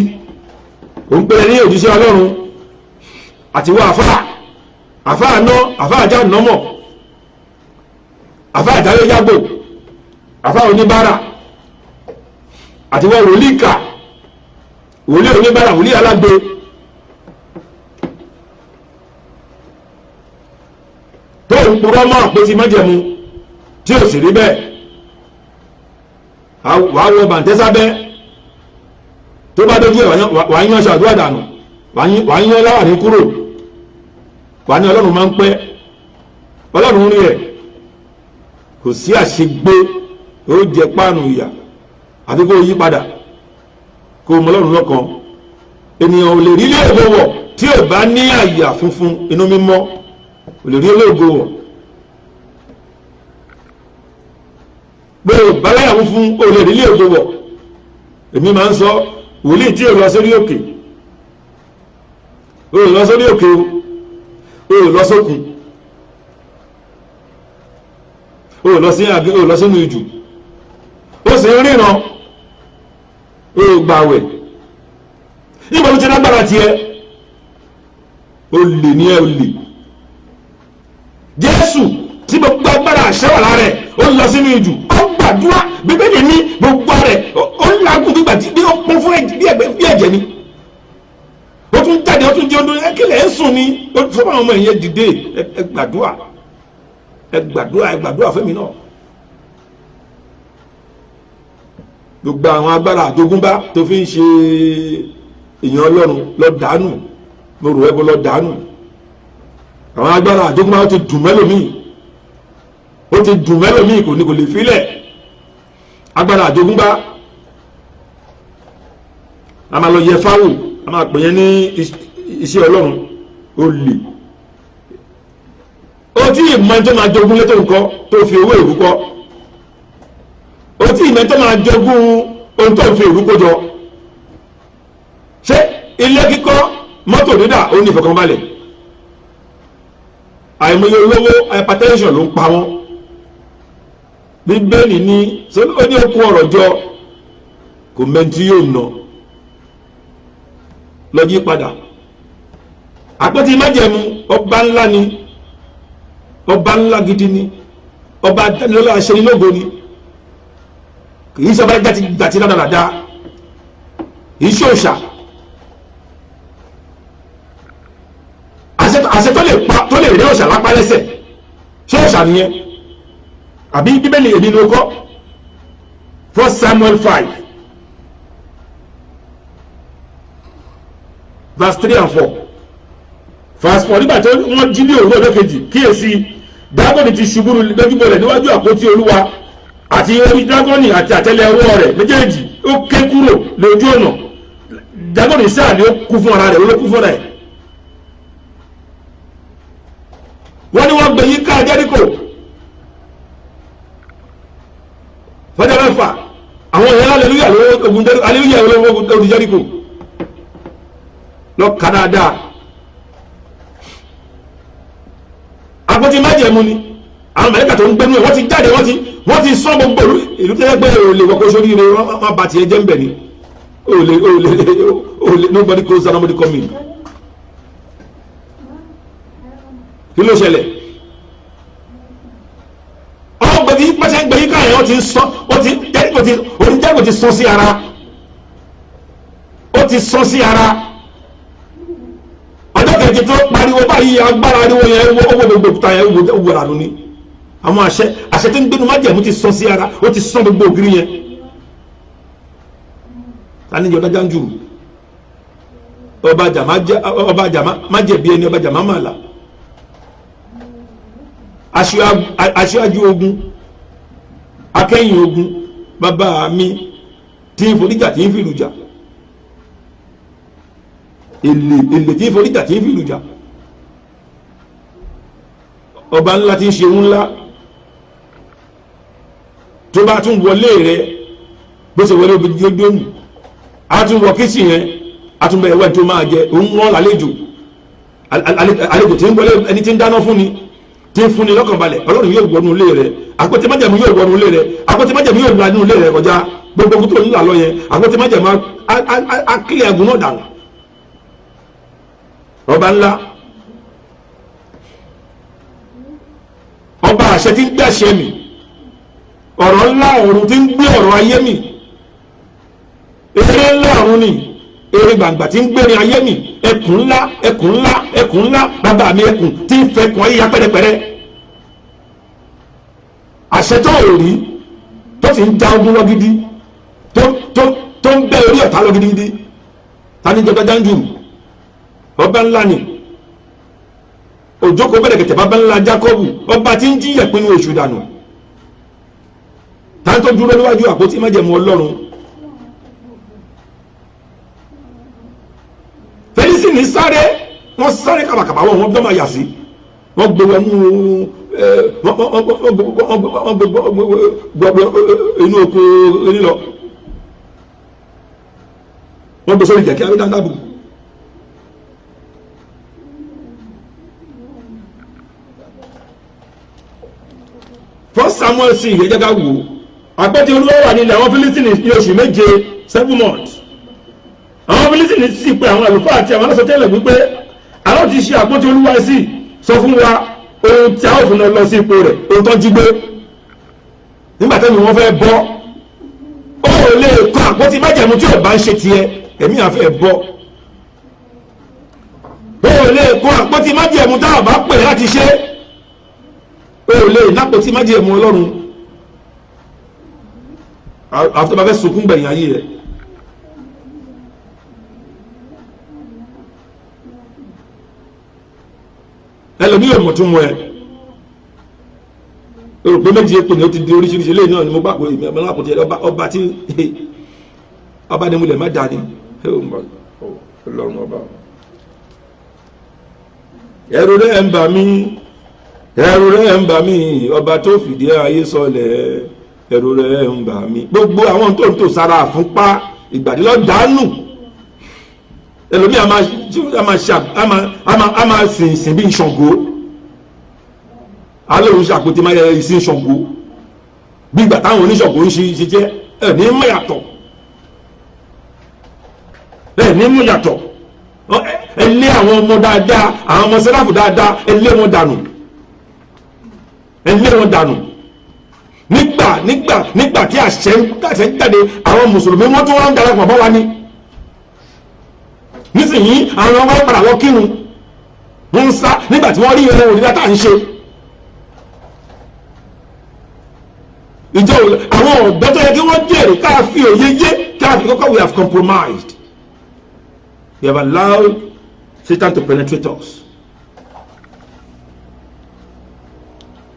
òun pẹ̀lẹ̀ ní òjíṣẹ́ Ọlọ́run àti wọ́n àfáà ná àfáà já nọ́mọ̀ àfáà jáwé jágbò àfáà oníbàárà àti wọ́n wòlíì kà wòlíì oníbàárà wòlíì alágbe tó ń purọ́ mọ́ àpótí májẹ̀mú tí ò sì rí bẹ́ẹ̀ wàá wọ bàǹtẹ́sábẹ́ tó bá dójú ẹ̀ wàá yán ṣàdúrà dànù wàá yán láwàní kúrò wàá ní Ọlọ́run máa ń pẹ́ Ọlọ́run rí ẹ̀ kò sí àṣegbé ó jẹ páànù ìyà àti kó yí padà kó mọ Ọlọ́run lọ́kan ènìyàn ò lè rí ilé ògo wọ̀ tí ò bá ní àyà funfun inú mímọ́ ò lè rí ilé ògo wọ̀ pé ò bá láyà funfun ò lè rí ilé ògo wọ̀ èmi máa ń sọ wòlíì tí ò lọ sórí òkè ò lọ sórí òkè ò lọ sókun ò lọ sínú ìjù ó sì ń ríran ó gbàwẹ̀ nígbà tó ti lágbára tiẹ̀ ó lè ní ẹ ó lè Jésù tí gbogbo agbára àṣẹwà lára ẹ̀ ó lọ sínú ìjù ó gbàdúrà Bíbélì ní gbogbo rẹ̀ ó ń lagùn nígbà tí bí ó pọ́n fún bí ẹ̀jẹ̀ ni ó tún jáde ó tún jẹ́ ọdún ẹ̀kílẹ̀ ń sùn ni ó sọ fún àwọn ọmọ ìyẹn dìde ẹ gbàdúrà fẹ́mi náà. Gbogbo àwọn agbára àjogúnbá tó fi ń ṣe èèyàn Ọlọ́run lọ dànù mo rò ẹbọ lọ dànù àwọn agbára àjogúnbá ó ti dùn mẹ́lòmíì kò ní kò lè fílẹ̀ agbára àjogúnbá a máa lọ yẹ fáwò a máa pè yẹn ní iṣẹ́ Ọlọ́run ó lè ó tí ìmọ̀ tó máa jogún létò nǹkan tó fi owó ìrú kọ́ ó tí ìmọ̀ tó máa jogún ohun tó fi ìrú kójọ ṣé ilé kíkọ́ mọ́tò dídà ó ní ìfọ̀kànbalẹ̀ àìmọye olówó hypertension ló ń pa wọ́n Bíbélì ní ó ní okun ọ̀rọ̀ jọ kò mẹ́ntí yóò nà lọ́jí padà àpótí májẹ̀mú ọba ńlá ni ọba ńlá gidi ni ọba dánilọ́lá aṣẹ́nilógo ni kìí ṣe ọba gbàtí dáadáa kìí ṣe òòṣà àṣẹ tó lè rí òòṣà lápá lẹ́sẹ̀ ṣé òòṣà nìyẹn àbí Bíbélì èmi ló kọ́ 1 Samuel 5 verse 3 and 4 verse 4 nígbà tó wọ́n jí ní òwúrọ̀ ọjọ́ kejì kíyèsí dragoni ti ṣubú lójúbọlẹ̀ níwájú àpótí olúwa àti orí dragoni àti àtẹ́lẹ̀ ọwọ́ rẹ̀ méjèèjì ó ké kúrò lójú ọ̀nà dragoni sáà ni ó kú fún ara rẹ̀ ó ló kú fún rẹ̀. wọ́n ní wọ́n gbé yíká Jẹ́ríkò fọ́jà mẹ́fà àwọn èèyàn aleluya lọ́wọ́ ogun Jẹ́ríkò aleluya lọ́wọ́ ogun Jẹ́ríkò lọ kà dáadáa. àpótí májẹ̀mú ni àwọn mẹ̀lẹ́kà tó ń gbénú ẹ̀ wọ́n ti jáde wọ́n ti sọ gbogbo ìlú tẹ́lẹ̀ pé olè wọ́pọ̀ sórí rẹ̀ wọ́n má ba tiẹ̀ jẹ́ ń bẹ̀ ni olè nobody goes and nobody come in. kí ló ṣẹlẹ̀ ọgbẹ̀dì pẹ́sẹ̀ gbẹ̀yìn káyẹ̀ wọ́n ti sọ Jẹ́ríkò ti sọ sí ara ó ti sọ sí ara ọjọ́ kẹjẹ tó pariwo báyìí agbára ariwo yẹn owó gbogbo òkúta yẹn wò rà lóní àwọn àṣẹ tó ń gbénu májẹ̀mú ti sọ sí ara ó ti sọ gbogbo ògiri yẹn tanijọ́ dájá ń jù ọba àjà má jẹ̀bi ẹni ọba àjà má mà là aṣáájú ogun akẹ́yìn ogun bàbá mi tí ń foríjà tí ń fi lùjà èlè tí ń foríjà tí ń fi lùjà ọba ńlá tí ń ṣe ńlá tó bá tún wọlé rẹ bó ṣe wọlé obìnrin tó dónù a tún wọ kíṣì yẹn a tún bẹ̀rẹ̀ wẹ́ tó máa jẹ òun wọ́n lálejò àlejò tí ń wọlé ẹni tí ń dáná fún ni tí ń fún ni lọ́kànbalẹ̀ ọlọ́run yóò wọnú ilé rẹ àpótí májẹ̀mú yóò wọnú ilé rẹ àpótí májẹ̀mú yóò lọ ilé rẹ kọjá gbogbo tó ń là lọ yẹn àpótí májẹ̀mú akílẹ̀ ẹ̀gún náà dànù. ọba ńlá ọba àṣẹ tí ń gbé àṣẹ mi ọ̀rọ̀ ńlá ọ̀run tí ń gbé ọ̀rọ̀ ayé mi eré ńlá ọ̀run ni eré gbàǹgbà tí ń gbé ní ayé mi ẹkùn ńlá ẹkùn ńlá ẹkùn ńlá bàbá mi ẹkùn tí ń fẹkùn ayé ya pẹ́rẹ́pẹ́rẹ́ àṣẹ tó ò rí tó sì ń já ogun lọ gidi tó ń bẹ́ orí ọ̀tá lọ gidigidi tani jẹ́ gbẹ́jà ń jù ọba ńlá ni òjókòó bẹ̀rẹ̀ kẹ̀tẹ̀ bàbá ńlá Jákọ́bù ọba tí ń jíyẹ̀ pinnu èṣù dànù tani tó dúró níwájú àpótí májẹ̀mú Ọlọ́run fẹ́lísì ní sáré wọ́n sáré kàbàkàbà wọ́n gbọ́mọ̀ yà sí wọ́n gbé wọn mú inú oko onílọ wọ́n gbé sórí kẹ̀kẹ́ abídáńdábù First Samuel sí ìgbẹ́jẹ́ ká wò àpótí Olúwa wà nílẹ̀ àwọn Fílístínì ní oṣù méje 7 months àwọn Fílístínì sì pé àwọn àlùfáà àti àwọn alásọtẹ́lẹ̀ wípé àwọn ti ṣe àpótí Olúwa sí sọ fún wa ohun tí a ó fún lọ sí ipò rẹ̀ ohun tó jí gbé nígbà tẹ́mi wọ́n fẹ́ bọ́ ó lè kọ́ àpótí májẹ̀mú tí ò bá ń ṣe tiẹ̀ ẹ̀mí àfẹ́ bọ́ ó lè kọ́ àpótí májẹ̀mú tá a bá pè láti ṣe ó lè lápótí májẹ̀mú Ọlọ́run àfi bá fẹ́ sunkún gbẹ̀yìn ayé rẹ̀ ẹlòmí yóò mọ̀ tún mọ̀ ẹ́ o pé méjì èpè ní ó ti di oríṣiríṣi lẹ́yìn náà ni mo gbàgbọ́ ìmọ̀ ẹ̀mọ́ lápòtí ọba tí ọba ni mo lè má dání Ọlọ́run ọba ẹ̀rù rẹ̀ ń bà mí ẹ̀rù rẹ̀ ń bà mí ọba tó fìdí ayé sọlẹ̀ ẹ̀rù rẹ̀ ń bà mí gbogbo àwọn tó ń tò sára àfúnpá ìgbàdínlọ́dánù ẹlòmí a máa sìn bí Ṣàngó alóhùn ṣàpótí máa yẹ ìsìn Ṣàngó bí ìgbà táwọn oníṣàngó ń ṣe jẹ́ ẹ̀ní mú yàtọ̀ ẹlé àwọn ọmọ dáadáa àwọn ọmọ sẹ́ráfù dáadáa ẹlé wọn dànù nígbà tí àṣẹ ń jáde àwọn mùsùlùmí wọ́n tún wọ́n ń darapọ̀ bọ́ wa ní nísìnyí àwọn ọmọ padà lọ kírun wọ́n ń sá nígbàtí wọ́n rí ẹran òrìlá tá à ń ṣe ìjọ àwọn ọ̀dọ́ tó yẹ kí wọ́n jèrè káà fi òye yé káà fi kọ́kọ́ we have compromised we have allowed Satan to penetrate us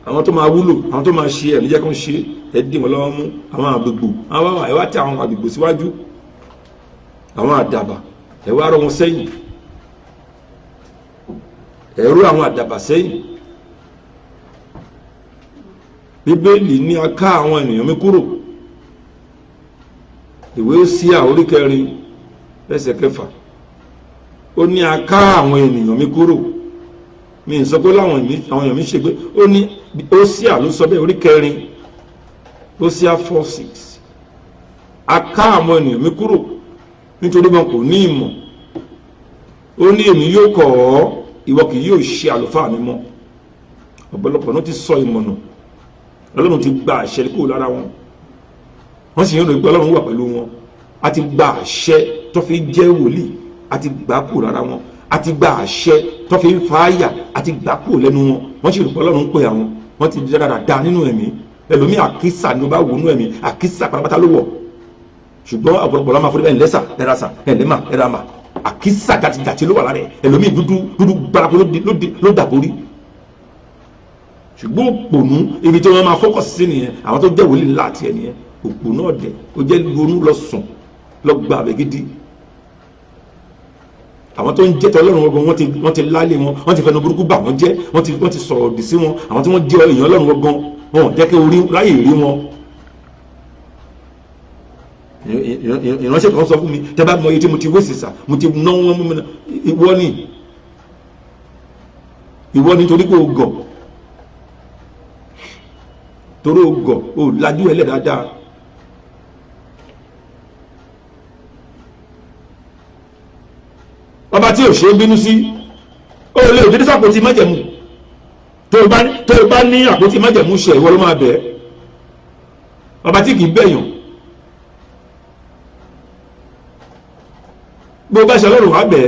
àwọn tó máa wúlò àwọn tó máa ṣe ẹ̀ níjẹ́ kan ṣe ẹ̀ dì wọ́n lọ́wọ́ mú àwọn àgbègbò àwọn ẹ̀ wá tẹ àwọn àgbègbò síwájú àwọn àdàbà ẹ̀ wá rọ wọn sẹ́yìn ẹ̀ rú àwọn àdàbà sẹ́yìn. Bíbélì ní a ká àwọn ènìyàn mi kúrò ìwé Hósíà orí 4 ẹsẹ̀ 6 ó ní a ká àwọn ènìyàn mi kúrò mi ń sọ pé láwọn èèyàn mi ṣègbé ó ní Hósíà ló sọ bẹ́ẹ̀ orí 4 Hósíà 4:6 a ká àwọn ènìyàn mi kúrò nítorí wọn kò ní ìmọ̀ ó ní èmi yóò kọ̀ ọ́ ìwọ kì yóò ṣe àlùfáà mi mọ́ ọ̀pọ̀lọpọ̀ náà ti sọ ìmọ̀ nù Ọlọ́run ti gba àṣẹ kúrò lára wọn wọ́n sì ń rò pé Ọlọ́run wà pẹ̀lú wọn a ti gba àṣẹ tó fi jẹ́ wòlíì a ti gbà kúrò lára wọn a ti gba àṣẹ tó fi ń fa àyà a ti gbà kúrò lẹ́nu wọn wọ́n sì rò pé Ọlọ́run ń pè àwọn wọ́n ti dára dá nínú ẹ̀mí ẹlòmí àkísà ni ó bá wò nínú ẹ̀mí àkísà pátápátá ló wọ̀ ṣùgbọ́n ọ̀pọ̀lọpọ̀ lọ́mọ afọ́lẹ́bẹ̀ ńlẹ́sà ẹ̀rasà ẹ̀lẹ́mà ẹ̀rama àkísà jàtijàti ló wà lára ẹ̀ ẹlòmí dúdú baraku ló dàborí ṣùgbọ́n òpònú ibi tí wọ́n máa fọ́kọ̀sì sí nìyẹn àwọn tó jẹ́ wòlíì ńlá àti ẹ̀ nìyẹn òpònú ọ̀dẹ̀ ó jẹ́ ronú lọ sùn lọ gba àbẹ̀ gidi àwọn tó ń jẹ́ tọ́ Ọlọ́run ọgbọ́n wọ́n ti lálé wọn wọ́n ti fẹnu burúkú bà wọ́n jẹ́ wọ́n ti sọ̀rọ̀ òdì sí wọn àwọn tí wọ́n jẹ́ èèyàn Ọlọ́run ọgbọ́n wọn ò jẹ́ kí orí ráyè rí wọn. ìránṣẹ́ kan sọ fún mi tẹ́ bá mọ iye tí mo ti wé sísà mo ti ná wọn mú mi ìwọ ni torí pé o gọ̀ torí o gọ̀ o lajú ẹlẹ́ dáadáa ọba tí ò ṣe é bínú sí o lè òjò dísà àpótí májẹ̀mú tó o bá ní àpótí májẹ̀mú ṣe ìwọ ló máa bẹ̀ ọba tí kì í bẹ̀yàn bó bá ṣe Ọlọ́run wá bẹ̀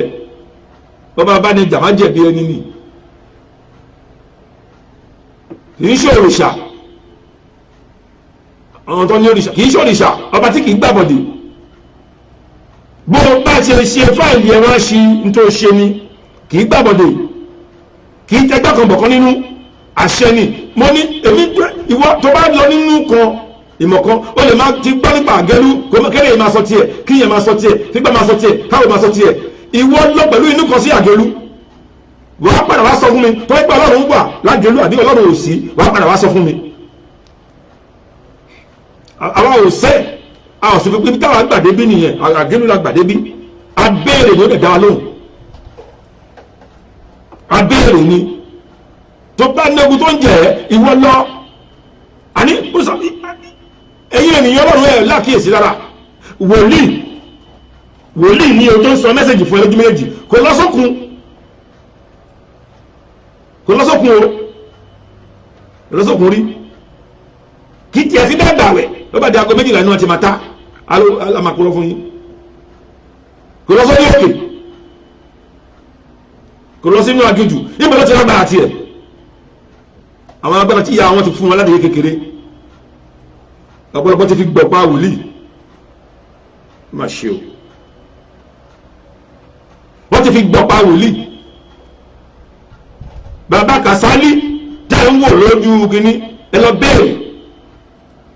ọba bá ní jàmá jẹ̀bi ẹni nì kì í ṣe òrìṣà àwọn tó ní òrìṣà kì í ṣe òrìṣà ọba tí kì í gbàbọ̀dé bó bá ṣe fáìlì ẹ̀ wá ṣe nítorí ṣe ni kì í gbàbọ̀dé kì í tẹ́gbà kan bọ̀kan nínú àṣẹ ni mo ní èmi ìwọ tó bá lọ nínú kan ìmọ̀ kan ó lè máa ti gbọ́ nípa àgẹ́lú kẹ́lẹ́ yìí máa sọ tiẹ̀ kí yẹn máa sọ tiẹ̀ fígbà máa sọ tiẹ̀ káwọ́ máa sọ tiẹ̀ ìwọ lọ pẹ̀lú inú kan sí àgẹ́lú wàá padà wá sọ fún mi tó ń gbà Ọlọ́run wà lágẹ́lú àbí Ọlọ́run ò sí wàá padà wá sọ fún mi àwa ò sẹ́ àwọn òsì pípín táwọn àgbàdé bí nìyẹn àgẹ́lú la gbàdé bí abéèrè ló dẹ̀ dá lóhùn abéèrè ni tó bá nẹ́gun tó ń jẹ́ ìwọ lọ àní ẹ̀yin ènìyàn Ọlọ́run ẹ̀ lákìyèsí lára wòlíì ní o tó ń sọ mẹ́sẹ̀jì fún ẹlójú méjì kò lọ́sọ́kun rí kí tí ẹ sí bẹ́ẹ̀ gbàwẹ̀ ló bá di aago 12 inú ọtí mata alamakuro fún yín kò lọ sórí òkè kò lọ sínú aginjù nígbà tó ti lágbára àti ẹ̀ àwọn agbára tí ìyá wọn ti fún wọn ládìyẹ kékeré ọ̀pọ̀lọpọ̀ ti fi gbọ̀pá wòlíì má ṣe o wọ́n ti fi gbọ̀pá wòlíì bàbá Kàsálí tẹ́ ń wò lójú kìíní ẹ lọ bẹ́ẹ̀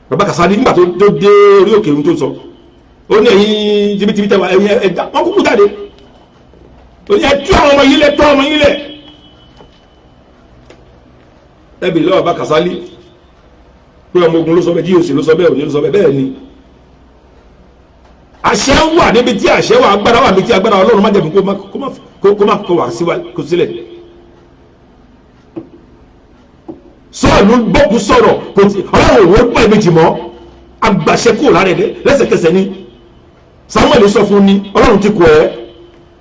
bàbá Kàsálí nígbà tó dé orí òkè ohun tó sọ ó ní ẹ̀yin jìbìtìbì tẹ́wà ẹ̀yin ẹ̀dá wọ́n kúkú jáde ó ní ẹ̀tú àwọn ọmọ yìí lẹ̀ tọ́ ọmọ yìí lẹ̀ ẹbí lọ́wọ́ bàbá Kàsálí pé ọmọ ogun ló sọ bẹ́ẹ̀ jíòsì ló sọ bẹ́ẹ̀ òní ló sọ bẹ́ẹ̀ ni àṣẹ wà níbi tí àṣẹ wà agbára wà níbi tí agbára Ọlọ́run má jẹ̀bù kó má kó wà sílẹ̀ sọ́ọ̀lù gbọ́kú sọ̀rọ̀ kò tí Ọlọ́run òwò pọ̀ méjì mọ́ agbàṣẹ kúrò lára ẹ̀ lẹ́sẹ̀kẹsẹ̀ ni Samuel sọ fún ni Ọlọ́run ti kọ̀ ẹ́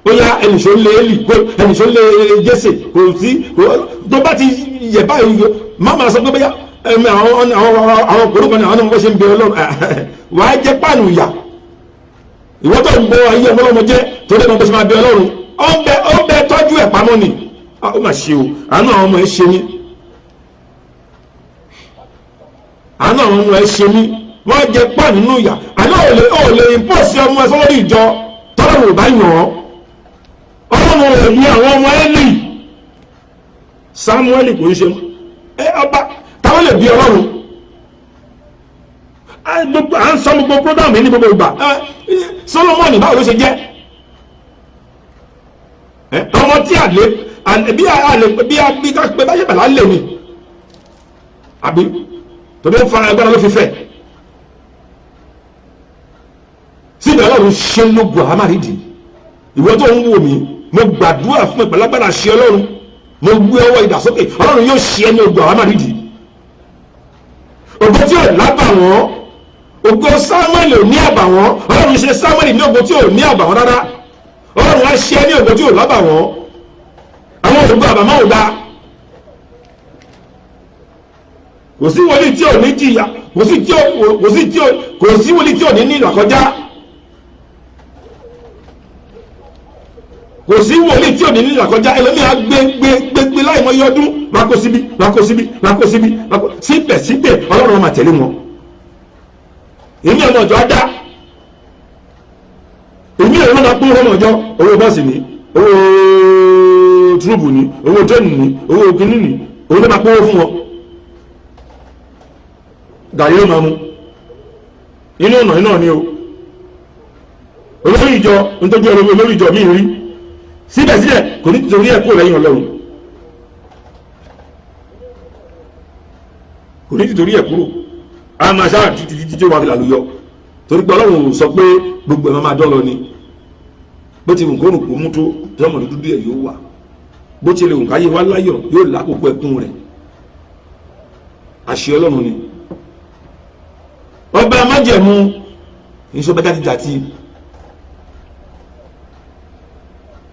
ó yá ẹnìṣó lé Élì ẹnìṣó lé Jésè kò sí tó bá ti yẹ báyìí má máa sọ pé bóyá àwọn kòrókàn ní àwọn ọmọ ṣe ń bẹ Ọlọ́run wàá jẹ́ páànù ìyà ìwọ́n tó ń bọ́ ayé ọmọlọ́mọ jẹ́ tó lé ọmọ ṣe máa bẹ Ọlọ́run ó bẹ tọ́jú ẹ̀ pamọ́ ni ó mà ṣe o àánú àwọn ọmọ ẹ̀ ṣe ní àánú àwọn ọmọ ẹ̀ ṣe ní wọ́n jẹ páànù nínú ìyà àánú ò lè impọ́sí ọmọ ẹ̀ sọ́wọ́rì ìjọ tọ́lọ́run ò bá yàn ọ́ Ọlọ́run ò ní àwọn ọmọ Élì Samuel kò ń ṣe ọba ló lè bí Ọlọ́run? À ń sọ gbogbo program ní gbogbo ìgbà. Solomoni báwo ló ṣe jẹ́? Ọmọ tí bí bá ṣe bàlá lè ní àbí tó bí ó fara agbára ló fi fẹ́. Síbẹ̀ Ọlọ́run ṣe ló gbọ́ àmàrídì. Ìwọ tó ń wò mí, mo gbàdúrà fún ìpàlágbára ṣe Ọlọ́run, mo gbé ọwọ́ ìdàsókè, Ọlọ́run yóò ṣe ní ogbò àmàrídì. Ògo tí ò lábàwọ́n, ògo Samuel ò ní àbàwọ́n, Ọlọ́run ṣe Samuel ní ògo tí ò ní àbàwọ́n rárá. Ọlọ́run á ṣe ní ògo tí ò lábàwọ́n. Àwọn ògo àbàmọ́ ò dáa. Kò sí wòlíì tí ò ní jìyà, kò sí wòlíì tí ò ní ìlàkọjá. Kò sí wòlíì tí ò ní ìlàkọjá. Ẹlòmíà gbé láìmọ̀ iye ọdún, máa kó síbí. Síbẹ̀síbẹ̀ Ọlọ́run máa tẹ̀lé wọn. Èmi ọmọ ọjọ́ á dá. Èmi ẹ̀rọ máa pín ọmọ ọjọ́, owó bọ́ọ̀sì ní, owó túrùbù ní, owó tẹ́ẹ̀nì ní, owó kìíní ní, owó ló máa pín owó fún wọn. Gàyé ló máa mú. Inú ọ̀nà iná ni o. Olórí ìjọ, nítorí olórí ìjọ míì rí. Síbẹ̀síbẹ̀ kò ní torí ẹ̀ kúrò lẹ́yìn Ọlọ́run. Kò ní torí ẹ̀ kúrò. A máa ṣáà títí tí ó máa fi làlùyọ. Torí pé Ọlọ́run sọ pé gbogbo ẹ̀ máa dán lọ ni. Bó ti wù kó rùn kó mú tó sọmọdé dúdú ẹ̀ yóò wà. Bó ti lè wù káyé wá láyọ̀ yóò lákòókò ẹkún rẹ̀. Àṣẹ Ọlọ́run ni. Ọba májẹ̀mú ìṣọba jáde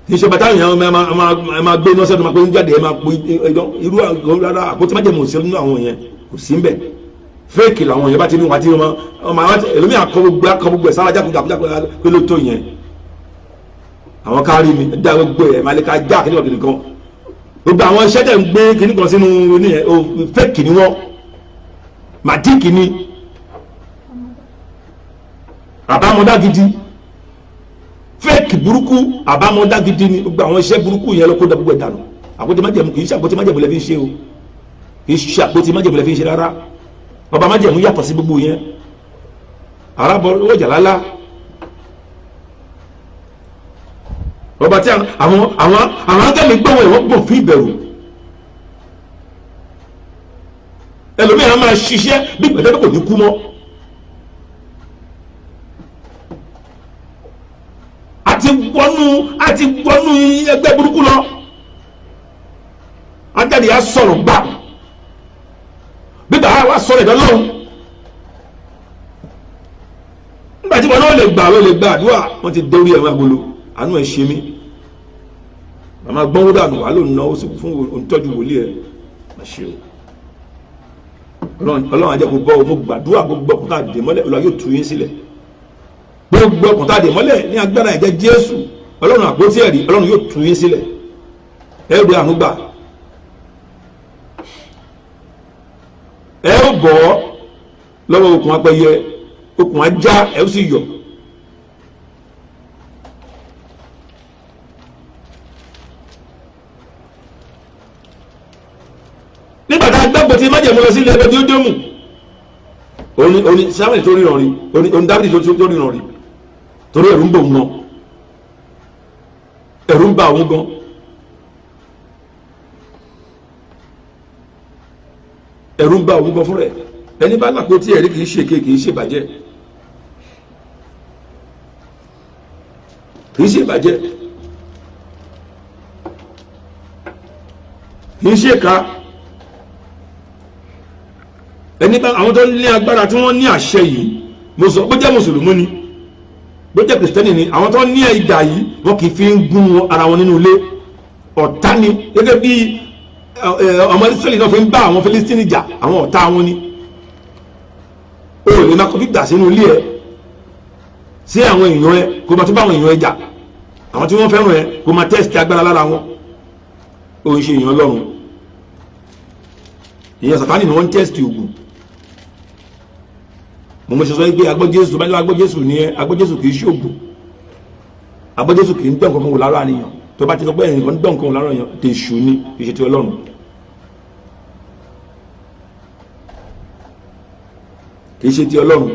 ìṣọba táwọn èèyàn máa gbé iná sẹ́nu máa pé ń jáde ẹ máa pé irú rárá àpótí májẹ̀mú òṣèlú nínú àwọn yẹn kò sí ń bẹ̀. Fẹ́ẹ̀kì làwọn yẹn bá ti ní wọn àti ọmọ ẹlòmíì akọ gbogbo ẹ̀ sára jákujàkujà pé ló tó yẹn. Àwọn kárí mi dá gbogbo ẹ̀ máa lè ká já kíní ọ̀gìnì kan. Gbogbo àwọn iṣẹ́ tẹ̀ ń gbé kíní kan sínú fẹ́ẹ̀kì ni wọ́n màdíkì ni àbámọ́dá gidi fẹ́ẹ̀kì burúkú àbámọ́dá gidi ni gbogbo àwọn iṣẹ́ burúkú yẹn ló kó da gbogbo ẹ̀ dànù. Àpótí májẹ̀mú kì í ṣe àpótí májẹ̀mú lẹ́fí ń ṣe o, kì í ṣe àpótí májẹ̀mú lẹ́fí ń ṣe rárá. Ọba májẹ̀mú yàtọ̀ sí gbogbo yẹn. Arábọ̀ owó jà lálá. Ọba tí àwọn akẹ́mi gbọ́wọ́ ìwọ́n gbọ̀n fún ìbẹ̀rù. Ẹlòmíràn máa ṣiṣẹ́ bí pẹ̀lẹ́ kò ní kú mọ́. àti wọnú ẹgbẹ́ burúkú lọ. Ajáde á sọ̀rọ̀ gbà bíbá wa sọ̀rọ̀ ìdán lọ́hùn. Nígbà tí wọn náà lè gbà àdúrà wọn ti dórí ẹ̀wọ̀n agbolo àánú ẹ̀ ṣe mí. Màmá gbọ́n dànù wà ló ná ó sì fún òǹtọ́jú wòlíì ẹ̀ má ṣe o. Ọlọ́run ajẹ́ kó bọ́ ọ mo gbàdúrà gbogbo ọkùnrin tá a dè mọ́lẹ̀ Olúwa yóò tú yín sílẹ̀. Gbogbo ọkùnrin tá a dè mọ́lẹ̀ ní agbára ẹ̀jẹ̀ Jésù Ọlọ́run àpótí ẹ̀rí Ọlọ́run yóò tú yín sílẹ̀. Ẹ ó gbé àánú gbà. Ẹ ó bọ́ lọ́wọ́ okùn apẹyẹ okùn ajá ẹ ó sì yọ. Nígbà tá a gbàgbọ́ tí májèmú lọ sí ilé ẹgbẹ́ tí ó dẹ́mù oní Samuel tó ríran rí oní Dáfídì tó ríran rí torí ẹ̀rù ń bò wọn ẹ̀rù ń bà òun gan. Ẹ̀rù ń bà òun gan fún rẹ̀ ẹni bá lápò tí ẹ̀rí kìí ṣe kìí ṣe bàjẹ́ kìí ṣe bàjẹ́ kìí ṣe ká ẹni bá àwọn tó ní agbára tí wọ́n ní àṣẹ yìí mo sọ bó jẹ́ mùsùlùmí ni bó jẹ́ kìrìsìtẹ́nì ni àwọn tó ní ìdà yìí wọ́n kìí fi ń gún ara wọn nínú ilé ọ̀tá ni gẹ́gẹ́ bí ọmọ Ísírẹ́lì náà fi ń bá àwọn Fílístínì jà àwọn ọ̀tá wọn ni o lè máa kọfí gbà sínú ilé ẹ sí àwọn èèyàn ẹ kó máa tún bá àwọn èèyàn ẹ jà àwọn tí wọ́n fẹ́ràn ẹ kó máa tẹ́sítì agbára lára wọn ó ń ṣe èèyàn Ọlọ́run èèyàn Sàtánì ni wọ́n ń tẹ́sítì ogun mo ṣe sọ pé agbọ́jésù bá ní agbọ́jésù ní ẹ agbọ́jésù kìí ṣe ògùn agbọ́jésù kìí ń dán nǹkan kan wò lára àníyàn tó bá ti sọ pé ẹnìkan ń dán nǹkan wò lára àníyàn tè ṣù ní ìṣe ti Ọlọ́run kì í ṣe ti Ọlọ́run.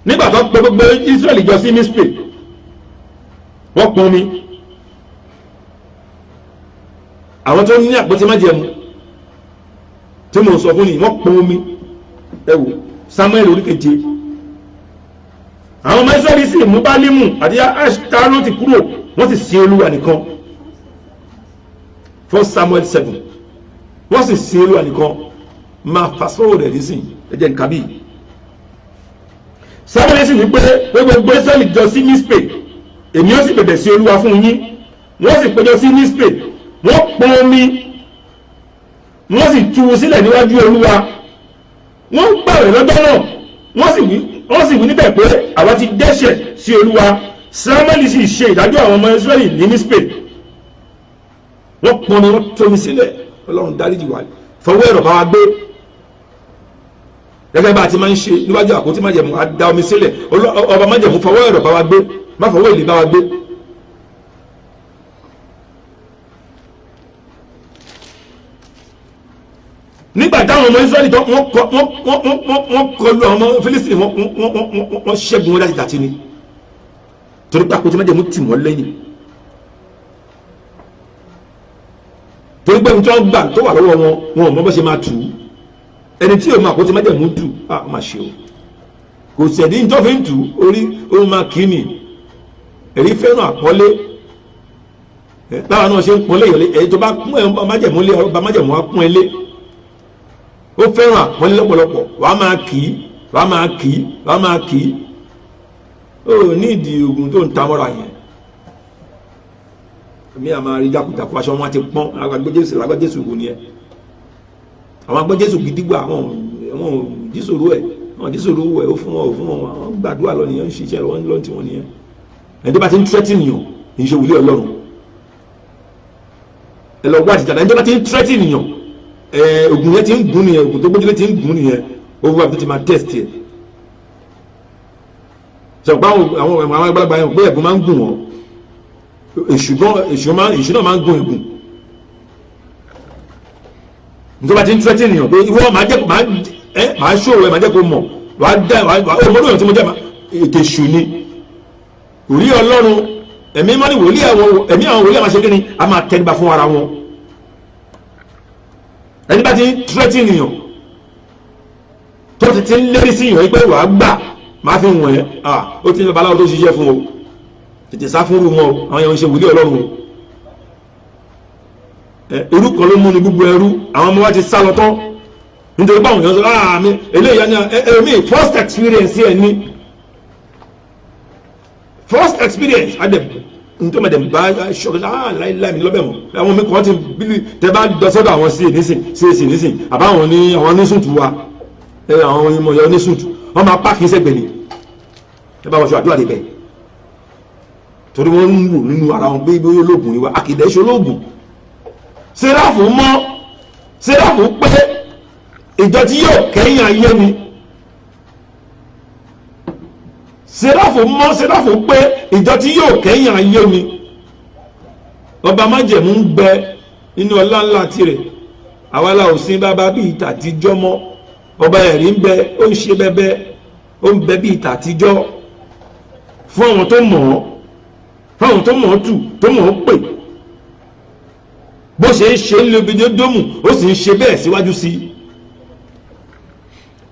nígbà tó pé gbogbo Israẹli jọ sí Mispe wọ́n pọn omi àwọn tó ní àpótí májẹ̀mú tí mo sọ fún ni wọ́n pọn omi ẹ wò Samuel orí keje àwọn ọmọ Israẹli sì mú Báálímù àti Aṣtaroti kúrò wọ́n sì sin Olúwa nìkan 1 Samuel 7 wọ́n sì sin Olúwa nìkan máa fàṣọwọ́ rẹ̀ nísìn ẹjẹ́ nǹkan bíi Samuel sì wípé gbogbo Israẹli jọ sí Mispe èmi ó sì bẹ̀bẹ̀ sí Olúwa fún yín wọ́n sì péjọ sí Mispe wọ́n pọn omi wọ́n sì tú u sílẹ̀ níwájú Olúwa wọ́n gbààwẹ̀ lọ́jọ́ náà wọ́n sì wí níbẹ̀ pé àwa ti dẹ́ṣẹ̀ sí Olúwa. Samuel sì ṣe ìdájọ́ àwọn ọmọ Israẹli ní Mispe wọ́n pọn omi wọ́n tómi sílẹ̀ Ọlọ́run dáríjì wá fọwọ́ ẹ̀rọ bá wa gbé gẹ́gẹ́ bá a ti máa ń ṣe níwájú àpótí májẹ̀mú a dá omi sílẹ̀ ọba májẹ̀mú fọwọ́ ẹ̀rọ bá wa gbé má fọwọ́ èlé bá wa gbé. nígbà táwọn ọmọ Israẹli wọ́n kọlu àwọn ọmọ Fílísítì wọ́n ṣẹ́gun wọn láti tàtí ni torí pé àpótí májẹ̀mú tì wọ́n lẹ́yìn torí pé nítorí gbà tó wà lọ́wọ́ wọn ò mọ bó ṣe máa tù ú ẹni tí yóò máa kó ti májẹ̀mú tù á máa ṣe o kò sẹ̀dí ní tó fi ń tù orí ó máa kí ni èrí fẹ́ràn àpọ́nlé báwa náà ṣe ń pọ́nlé èyí tó bá pọ́n ẹ̀ májẹ̀mú lé ọba májẹ̀mú á pọ́n ẹ lé ó fẹ́ràn àpọ́nlé lọ́pọ̀lọpọ̀ wàá máa kì í wàá máa kì í wàá máa kì í ó ní ìdí ogun tó ń ta mọ́ra yẹn mi à máa rí jákujàku aṣọ wọn ti pọ́n agbẹ́jẹ́sù kò ní ẹ àwọn agbẹ́jẹ́sù gidigba àwọn jísòrò ẹ̀ àwọn jísòrò ẹ̀ ó fún wọn àwọn gbàdúrà lọ nìyẹn ń ṣiṣẹ́ wọn lọ́n tí wọ́n nìyẹn ẹni tó bá ti ń tírẹ́tì nìyàn kì í ṣe wòlíì Ọlọ́run ẹ lọ wá àtìjáde ẹni tó bá ti ń tírẹ́tì nìyàn ògùn yẹn ti ń gún nìyẹn ògùn tó gbójúlé ti ń gún nìyẹn owó àbí tó ti máa tẹ́sítì ẹ̀ ṣùgbọ́n àwọn agbálagbà yẹn pé ẹ̀gún máa ń gùn wọn èṣù náà máa ń gún ẹ̀gún nítorí bá ti ń tẹ́tí ènìyàn pé ìwọ máa ṣòro ẹ̀ máa jẹ́ kó mọ̀ wàá dá ọmọdé èèyàn tí mo jẹ́ ètò èṣù ni òrí Ọlọ́run ẹ̀mí mọ́ni wòlíì ẹ̀mí àwọn wòlíì àmàṣe kíni a máa tẹríba fún ara wọn ẹni bá ti ń tẹ́tí ènìyàn tó ti ń lérí sí ìyàn pé wàá gbà máa fi wọ̀n ẹ́ ó ti ń babaláwo tó ṣiṣẹ́ fún o tètè sá fún rú wọn o àwọn èèyàn ń ṣe wòlíì Ọlọ́run o irú kan ló mú ní gbogbo ẹrú àwọn ọmọ wa ti sá lọ tán nítorí báwọn èèyàn sọ mi eléyà ní ẹ̀mí first experience ẹ̀ ní first experience adẹ̀ nítorí mẹ́tẹ̀ bá ṣọ́kẹ́ láìláì mi lọ́bẹ̀ mọ́ àwọn mi kàn ti bílí tẹ bá dọ́sọ́dọ̀ àwọn sí èsì nísìn àbáwọn ní àwọn onísùtù wa àwọn ìmọ̀ ìyá onísùtù wọ́n máa pàkì sẹ́gbẹ̀ ni ẹ bá wọ́n ṣe àdúrà débẹ̀ torí wọ́n ń wò nínú ara wọn bí ológun ni wa àkìdẹ́ ṣe ológun Séráfù mọ́ Séráfù pé ìjọ tí yóò kẹ́yìn ayé mi Séráfù mọ́ Séráfù pé ìjọ tí yóò kẹ́yìn ayé mi ọba májẹ̀mú ń bẹ nínú ọlá ńlá tirẹ̀ àwálà òsín bàbá bí ìtàtíjọ́ mọ́ ọba ẹ̀rí ń bẹ ó ń ṣe bẹ́bẹ́ ó ń bẹ bí ìtàtíjọ́ fún àwọn tó mọ̀ ọ́ fún àwọn tó mọ̀ ọ́ tù tó mọ̀ ọ́ pè bó ṣe ń ṣe ń lé obìnrin dómù ó sì ń ṣe bẹ́ẹ̀ síwájú sí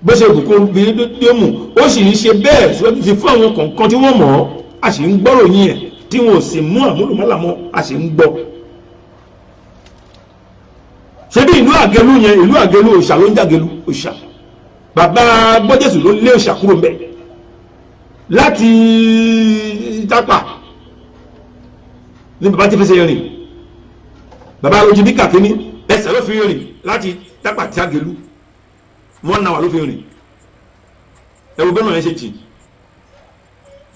bó ṣe bùkún obìnrin dómù ó sì ń ṣe bẹ́ẹ̀ síwájú sí fún àwọn kọ̀ọ̀kan tí wọ́n mọ̀ ọ́ a sì ń gbọ́rò yín ẹ̀ tí wọn ò sì mú àmúlùmọ́làmọ́ a sì ń gbọ́ ṣé bí ìlú àgẹlú yẹn ìlú àgẹlú òòṣà ló ń jàgẹlú òòṣà bàbá gbọ́jẹ̀sù ló lé òòṣà kúrò mbẹ̀ láti Tápà ní bàbá tí fẹsẹ̀ rìn bàbá lójú bí kàkíní ẹsẹ̀ ló fi rìn láti Tápà tí àgẹlú 1 hour ló fi rìn ẹwọ bẹ́ẹ̀ náà yẹn ṣe jì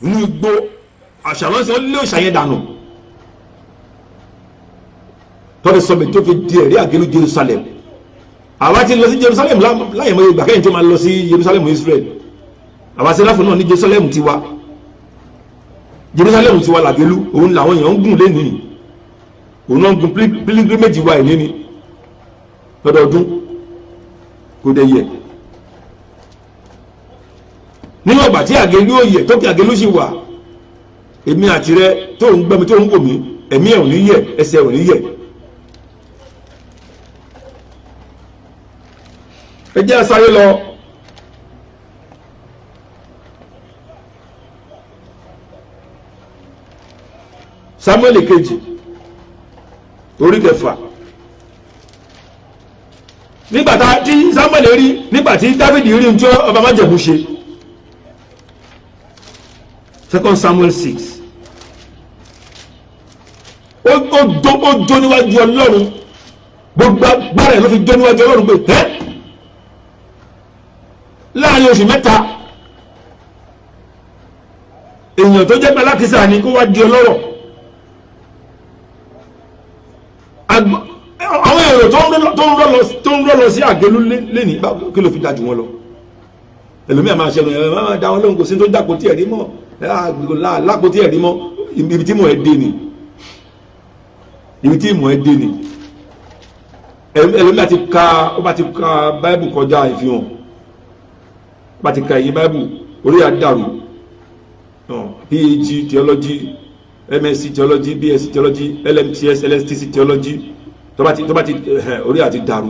inú igbó àṣà lọ́sẹ̀ ó lé òòṣà yẹn dànù tọ́lẹ̀ sọ̀bẹ̀ tó fi di ẹ̀rí àgẹ́lú Jerusalem àwa ti lọ sí Jerusalem láyé mọ́ ìgbà kẹ́yìn tó máa lọ sí Jerusalem Israel àwa Séráfù náà ní Jerusalem ti wá làgẹ́lú òun làwọn èèyàn ń gùn lẹ́nìí òun náà gun pilgrimage wa ìní ni lọ́dọọdún kò dẹ̀ yẹ nínú ọgbà tí àgé yóò yẹ tó kí àgé ló sì wà èmi àti rẹ tó ń gbẹ́mi tó ń wò mí ẹ̀mí ẹ̀ ò ní yẹ ẹsẹ̀ ò ní yẹ. ẹ jẹ́ àsáré lọ Sámúẹ́lì kejì orí kẹfà nígbàtá tí Sámúẹ́lì rí nígbàtí Dáfídì rí ní tí ọba májẹ̀mú ṣe 2 Samuel 6 ó jó níwájú Ọlọ́run gbogbo agbára ẹ̀ ló fi jó níwájú Ọlọ́run pé láàrin oṣù mẹ́ta èèyàn tó jẹ́ pé alákìísà ni kó wá di ọlọ́rọ̀ àwọn èrò tó ń rọ́ lọ sí àgélú lẹ́ni kí ló fi dájú wọn lọ ẹlòmíà máa ṣẹlẹ̀ ẹ̀rọ máa dá wọn lóhùn kò sí tó dákò tí ẹ̀rí mọ́ lápò tí ẹ̀rí mọ́ ibi tí mò ẹ́ dé ni ibi tí mò ẹ́ dé ni ẹlòmíà ó bá ti ka báíbù kọjá ìfihàn bá ti ka èyí báíbù orí àdàrú PhD theology MSc theology BSc theology LMTS LSTC theology tó bá ti orí àti dàrú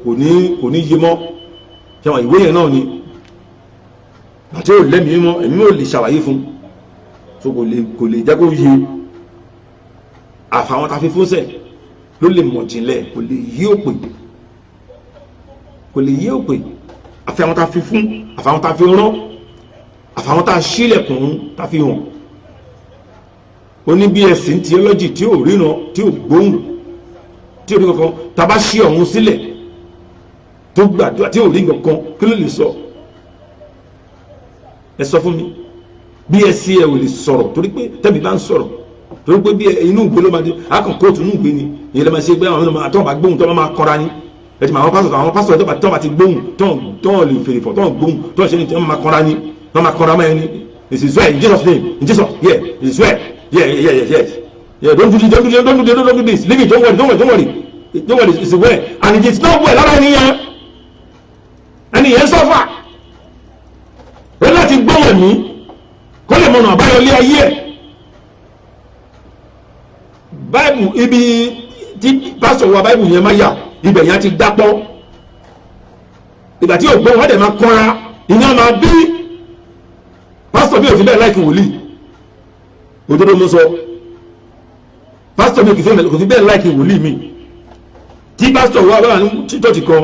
kò ní yé mọ́ ṣẹ́wọ̀n ìwé yẹn náà ni àti ò lẹ́mìí mọ́ ẹ̀mí ò lè ṣàlàyé fún so kò lè jẹ́ kó yé àfàwọn ta fi fún sẹ̀ ló lè mọ̀ jìnlẹ̀ kò lè yé òpè àfàwọn ta fi fún àfàwọn ta fi rán àfàwọn ta sílẹ̀kùn ta fi hàn oní BSc theology tí ò ríran tí ò gbóhùn tí ò rí kankan ta bá ṣí ọ̀hún sílẹ̀ tó gbàdúrà tí ò rí kankan kí ló lè sọ ẹ sọ fún mi BSc ẹ ò lè sọ̀rọ̀ torí pé tẹ́mi bá ń sọ̀rọ̀ torí pé bí inú ìgbé ló máa di akàn kóòtù inú ìgbé ni ìyẹn lè máa ṣe gbé àwọn ọmọ àtọ́wọ̀n bá gbóhùn tó máa kọ́ra ní ẹ̀tì àwọn pásítọ̀ tó bá ti gbóhùn tó lè fèrè fọ̀ tó gbóhùn tó ṣe ní tí wọ́n máa kọ́ra ní wọ́n máa kọ́ra máa ní it is well in Jesus name in Jesus yeah it is well yeah don't do this leave it don't worry it's well and it is not well lára ẹni yẹn sọ́fà ẹ láti gbọ́wọ̀ mí kó lè mọ̀nà àbáyọ lé ayé ẹ̀ báìbù ibi tí pásítọ̀ wa báìbù yẹn máa yà ibẹ̀ yẹn ti dápọ́ ìgbà tí ò gbọ́ wọ́n dẹ̀ máa kọ́ra ìyẹn máa bí pásítọ̀ bí ò fi bẹ́ẹ̀ láìkì wòlíì òdodo mo sọ pásítọ̀ bí ò fi bẹ́ẹ̀ láìkì wòlíì mi tí pásítọ̀ wa bá wà ní chọ́ọ̀chì kan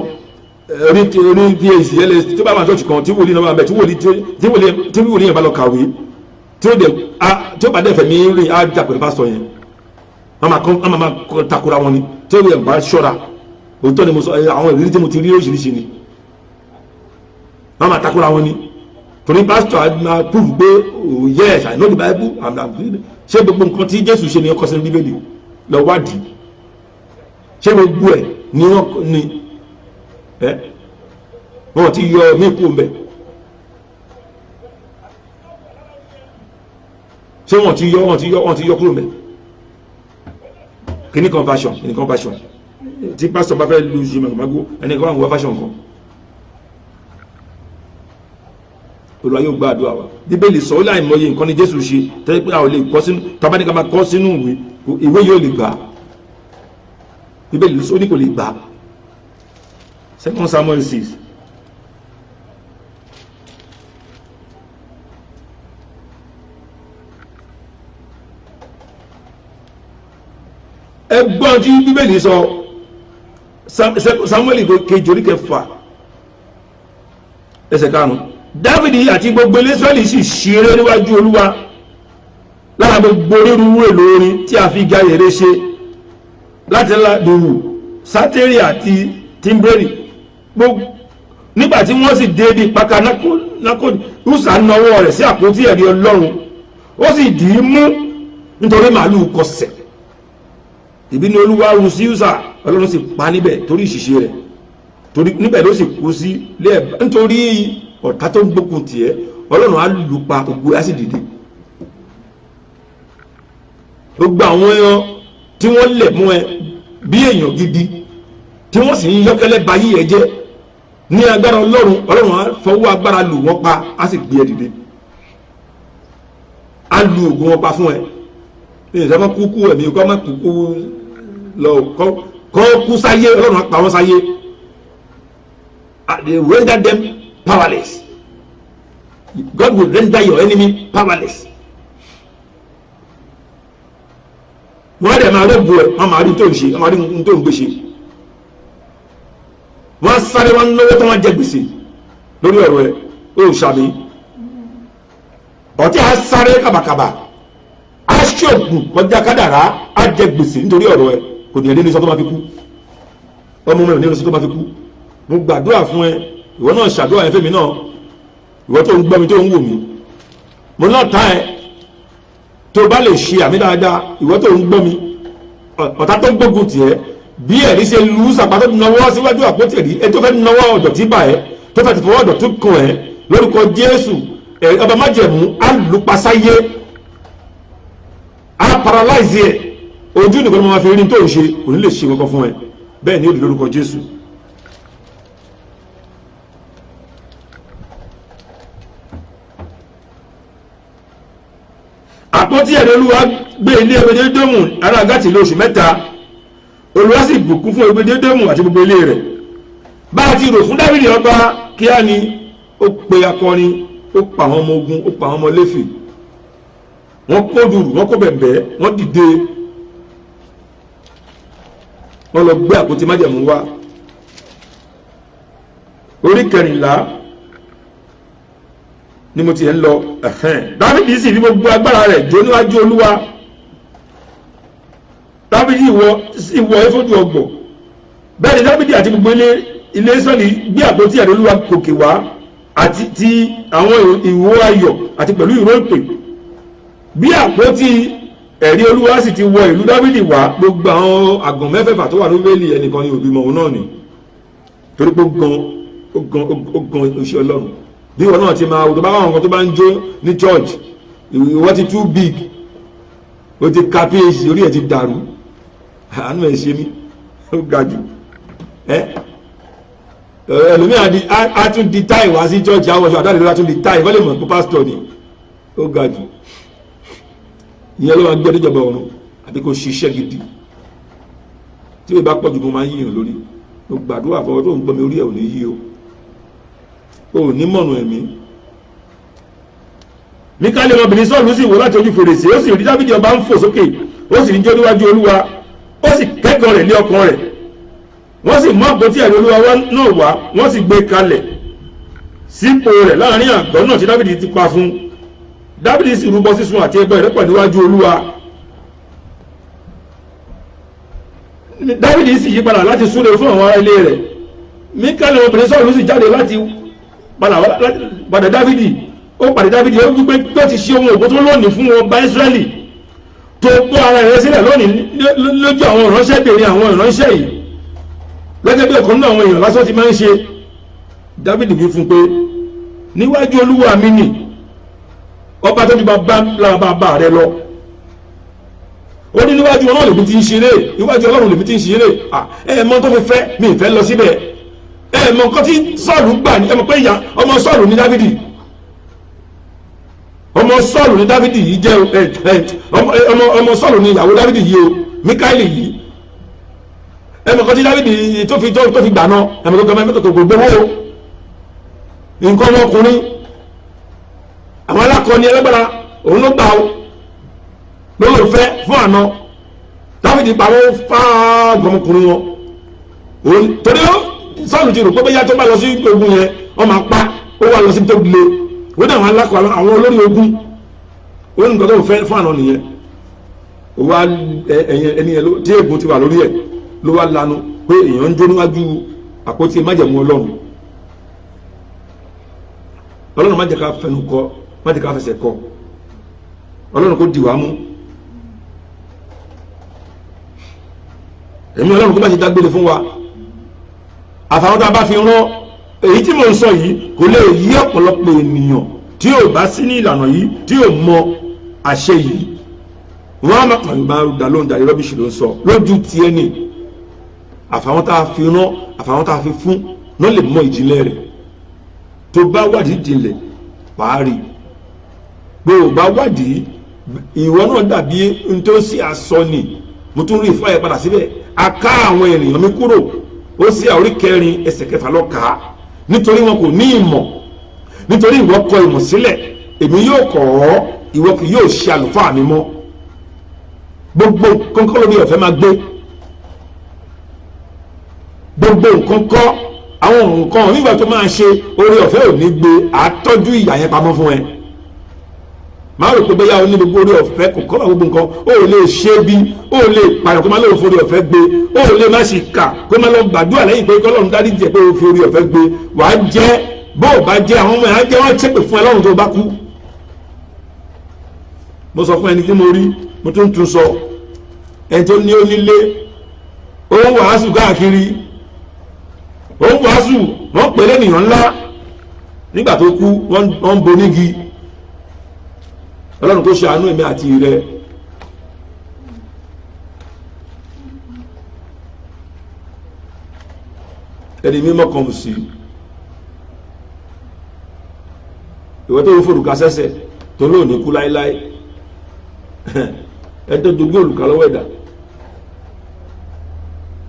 orí PhD LS tó bá wà ní chọ́ọ̀chì kan tí wòlíì náà máa bẹ̀ tí wòlíì yẹn bá lọ kàwé tí ó bá dẹ̀ fẹ̀mí rìn á jà pẹ̀lú pásítọ̀ yẹn wọ́n máa takora wọn ni tí ó yẹ bá ṣọ́ra òótọ́ ni mo sọ àwọn ìrírí tí mo ti rí oríṣiríṣi ni wọ́n máa takora wọn ni torí pásítọ̀ máa prove pé oh yes I know the Bible ṣé gbogbo nǹkan tí Jésù ṣe ni ọkọ̀ sínú Bíbélì lọ wádìí ṣé gbogbo ẹ̀ ni wọ́n ni wọ́n ti yọ mí kú mbẹ́ ṣé wọ́n ti yọ kúrò mbẹ́ kìíní kan fashion tí pásítọ̀ bá fẹ́ lu ṣe mẹ́gbàgbó ẹni kan wà ń wá fashion kan Olúwa yóò gba àdúrà wa Bíbélì sọ ó láì mọye nǹkan ní Jésù ṣe tẹ́lẹ̀ pé a ò lè kọ́ sínú tàbáníkà máa kọ́ sínú ìwé yóò lè gbà Bíbélì sọ ní kò lè gbà 2 Samuel 6 ẹgbọ́n tí Bíbélì sọ Samuel kejì orí kẹfà ẹsẹ̀ karùn-ún Dávìdì àti gbogbo Ísírẹ́lì sì ṣeré níwájú Olúwa lára gbogbo onírúurú èlò orin tí a fi gayèrè ṣe láti ládùúrù sátẹ́rì àti tímbérì nígbàtí wọ́n sì dé bí paka nákòdì Úsà nawọ́ rẹ̀ sí àpótí ẹ̀rí Ọlọ́run ó sì dì í mú nítorí màálù kọsẹ̀ ìbínú Olúwa rú sí Úsà Ọlọ́run sì pa níbẹ̀ torí ìṣìṣe rẹ̀ torí níbẹ̀ ló sì kú sí lẹ́ẹ̀bá nítorí ọ̀tá tó ń gbókun tiẹ̀ Ọlọ́run á lù pa ògbó á sì dìde gbogbo àwọn èèyàn tí wọ́n lẹ̀ mú ẹ bí èèyàn gidi tí wọ́n sì ń yọ́kẹ́lẹ́ ba yí ẹ jẹ́ ní agbára Ọlọ́run á fọwọ́ agbára lù wọ́n pa á sì gbé ẹ dìde á lu ògùn wọn pa fún ẹ ní ìsọfún kúkú ẹ̀mí kọ́ má kúkú lọ kọ́ kú sáyé Ọlọ́run á pa wọ́n sáyé they render them powerless. God will render your enemy powerless. wọ́n dẹ̀ máa rẹ́bù ẹ̀ wọ́n máa rí tó ń ṣe wọ́n máa rí tó ń gbé ṣe wọ́n sáré wọn lówó tó wọ́n jẹ gbèsè lórí ọ̀rọ̀ ẹ̀ ó ṣàmì ọ̀tí á sáré kàbàkàbà á ṣògùn kọjá kádàrá á jẹ gbèsè nítorí ọ̀rọ̀ ẹ̀ kò ní ẹ̀dẹ́ ní sọ tó máa fi kú ọmọ mi ò ní sọ tó máa fi kú mo gbàdúrà fún ẹ ìwọ náà ṣàdúrà yẹn fẹ́mi náà ìwọ tó ń gbọ́ mi tó ń wò mí mo náà tá ẹ tó bá lè ṣe àmì dáadáa ìwọ tó ń gbọ́ mi ọ̀tá tó ń gbógun tiẹ̀ bí ẹ̀rí ṣe lu sàpá tó nawọ́ síwájú àpótí ẹ̀rí ẹ tó fẹ́ nawọ́ ọ̀dọ̀ tí bà ẹ́ tó fẹ́ ti fọwọ́ ọ̀dọ̀ tó kàn ẹ́ lórúkọ Jésù ọba májẹ̀mú á lù pasáyé á paralyze ẹ̀ ojú nìkan ni wọ́n máa fi rí tó ń ṣe kò ní lè ṣe kankan fún ẹ bẹ́ẹ̀ ni ó di lórúkọ Jésù. àpótí ẹ̀rí Olúwa gbé ilé Obedédómù ará Gátì lóṣù mẹ́ta Olúwa sì bùkún fún Obedédómù àti gbogbo ilé rẹ̀ bá a ti rò fún Dáfídì ọba kíá ni ó pe akọrin ó pa àwọn ọmọ ogun ó pa àwọn ọmọ Léfì wọ́n kó dùrù wọ́n kó bẹ̀bẹ̀ wọ́n dìde wọ́n lọ gbé àpótí májẹ̀mú wá orí 14 ni mo ti ń lọ Dáfídì sì fi gbogbo agbára rẹ̀ jó níwájú Olúwa Dáfídì ìwọ ẹfọ́jú ọgbọ̀ bẹ́ẹ̀ ni Dáfídì àti gbogbo ilé Ísírẹ́lì gbé àpótí ẹ̀rí Olúwa gòkè wá àti ti àwọn ìró ayọ̀ àti pẹ̀lú ìró ìpè bí àpótí ẹ̀rí Olúwa sì ti wọ ìlú Dáfídì wá gbogbo àwọn àgàn mẹ́fẹ̀ẹ̀fà tó wà ní Bẹ́lì ẹnìkan ní òbí mọ̀ òun náà ni torí pé ó gan iṣẹ́ Ọlọ́run bí wọn náà ti máa wò tó bá wọn nǹkan tó bá ń jó ní church ìwọ ti too big ó ti ka phd orí ẹ̀ ti dàrú àánú ẹ̀ ṣe mí ó ga jù ẹlòmíì á tún di táì wá sí church àwọn ọ̀ṣọ́ àdáàlú á tún di táì wọ́n lè mọ̀ pé pásítọ̀ ni ó ga jù ìyẹn ló máa gbé ọdíjọba ọ̀run àbí kò ṣiṣẹ́ gidi tí ó bá pọ̀ jù mo máa ń yíyàn lórí mo gbàdúrà fọwọ́ tó ń gbọ́ mi orí ẹ̀ ò ní yí o ní mọ̀nà ẹ̀mí Míkálì ọmọbìnrin Sọ́ọ̀lù sì wò láti ojú fèrèsé ó sì rí Dáfídì ọba ń fò sókè ó sì ń jó níwájú Olúwa ó sì kẹ́kọ̀ọ́ rẹ̀ lé ọkàn rẹ̀ wọ́n sì mú àpótí ẹ̀rí Olúwa náà wá wọ́n sì gbé kalẹ̀ sípò rẹ̀ láàrin àgọ́ náà tí Dáfídì ti pa fún Dáfídì sì rúbọ sísun àti ẹbọ ìrẹ́pọ̀ níwájú Olúwa Dáfídì sì yí padà láti súre fún àwọn ará ilé rẹ̀ Míkálì ọmọbìnrin Sọ́ọ̀lù sì jáde láti padà Dáfídì ó pàdé Dáfídì ó wípé tó ti ṣe ohun ògbó tó lónìí fún ọba Ísírẹ́lì tó bọ́ ara rẹ̀ sílẹ̀ lónìí lójú àwọn ìránṣẹ́bìnrin àwọn ìránṣẹ́ yìí gẹ́gẹ́ bí ọ̀kan náà àwọn èèyàn lásán ti máa ń ṣe Dáfídì wí fún pé níwájú Olúwa mi nì ọba tó ti bá rẹ lọ ó ní níwájú Ọlọ́run lèmi ti ń ṣeré níwájú Ọlọ́run lèmi ti ń ṣeré ẹ̀ẹ̀mọ́ tó fi fẹ́ mi ìfẹ́ lọ síbẹ̀ ẹ̀ẹ̀mọ́ nǹkan tí Sọ́ọ̀lù gbà ní ẹmọ pé ìyá ọmọ Sọ́ọ̀lù ní Dáfídì ọmọ Sọ́ọ̀lù ní Dáfídì yìí jẹ́ ọmọ Sọ́ọ̀lù ní ìyàwó Dáfídì yìí o Míkáílì yìí ẹmọ kan tí Dáfídì tó fi gbà náà ẹmọ tó gbẹmọ tó gbogbo owó nǹkan ọmọkùnrin àwọn alákọni ẹlẹ́gbẹ̀rá òun ló gbà ó lólùfẹ́ fún àná Dáfídì pàwọ́ fáàgùn ọmọkùnrin wọn torí ó Sọ́ọ̀lù ti rò pé bóyá tó bá lọ sí ogun yẹn wọ́n máa pa ó wà lọ sí tó le ó dà wọn alákọ̀ àwọn olórí ogun ó ní nǹkan tó fẹ́ fún àná nìyẹn ó wá ẹni yẹn tí ègún ti wà lórí ẹ̀ ló wá lanu pé èèyàn ń jó níwájú àpótí májẹ̀mú Ọlọ́run má jẹ́ ká fẹnu kọ má jẹ́ ká fẹsẹ̀ kọ Ọlọ́run kó dì wá mú èmi Ọlọ́run kó má ṣe dágbére fún wa àtàwọn tá a bá fi rán èyí tí mo ń sọ yìí kò lè yí ọ̀pọ̀lọpọ̀ ènìyàn tí ò bá sí ní ìlànà yìí tí ò mọ àṣẹ yìí wọ́n máa dá lóhùn darí rọ́bìṣì ló ń sọ lójú tiẹ̀ ni àfàwọn tá a fi rán àfàwọn tá a fi fún náà lè mọ ìjìnlẹ̀ rẹ̀ tó bá wádìí ìjìnlẹ̀ wàá rí pé ò bá wádìí ìwọ náà dàbí n tó sì àsọ ni mo tún rí ìfọ́ ẹ̀ padà síbẹ̀ a ká àwọn ènìyàn mi kúrò ó sì àórí 4 ẹsẹ̀ 6 lọ kà á nítorí wọn kò ní ìmọ̀ nítorí ìwọ kọ ìmọ̀ sílẹ̀ èmi yóò kọ̀ ọ́ ìwọ kì yóò ṣe àlùfáà mi mọ́ gbogbo kọ́ńkọ́ lórí ọ̀fẹ́ máa gbé gbogbo nǹkan kọ́ àwọn nǹkan nígbà tó máa ṣe orí ọ̀fẹ́ ò ní gbé àtọ́jú ìyà yẹn pamọ́ fún ẹ máa rò pé bóyá o ní gbogbo orí ọ̀fẹ́ kò kọ́ gbogbo nǹkan ó lè ṣe bí ó lè pààyàn kó má lóò forí ọ̀fẹ́ gbé ó lè má ṣe kà kó má lọ gbàdúrà lẹ́yìn pé kọ́lọ́run dárí jẹ́ pé o fi orí ọ̀fẹ́ gbé wàá jẹ́ bó o bá jẹ́ àwọn ọmọ ẹ̀ á jẹ́ wọ́n ṣépè fún ẹ lọ́run tó bá kú. mo sọ fún ẹni tí mo rí mo tún sọ ẹni tó ní onílé ó ń wàásù káàkiri ó ń wàásù wọ́n pè lẹ́nìyàn ńlá nígbà tó kú wọ́n ń bonígi ọlọ́run kó ṣàánú èmi àti rẹ ẹni mímọ́ kan sí ìwọ tó ń forùkà sẹ́sẹ̀ tó lóòní kú láíláí ẹ tó dogbó olùkà lọ́wọ́ ẹ̀dá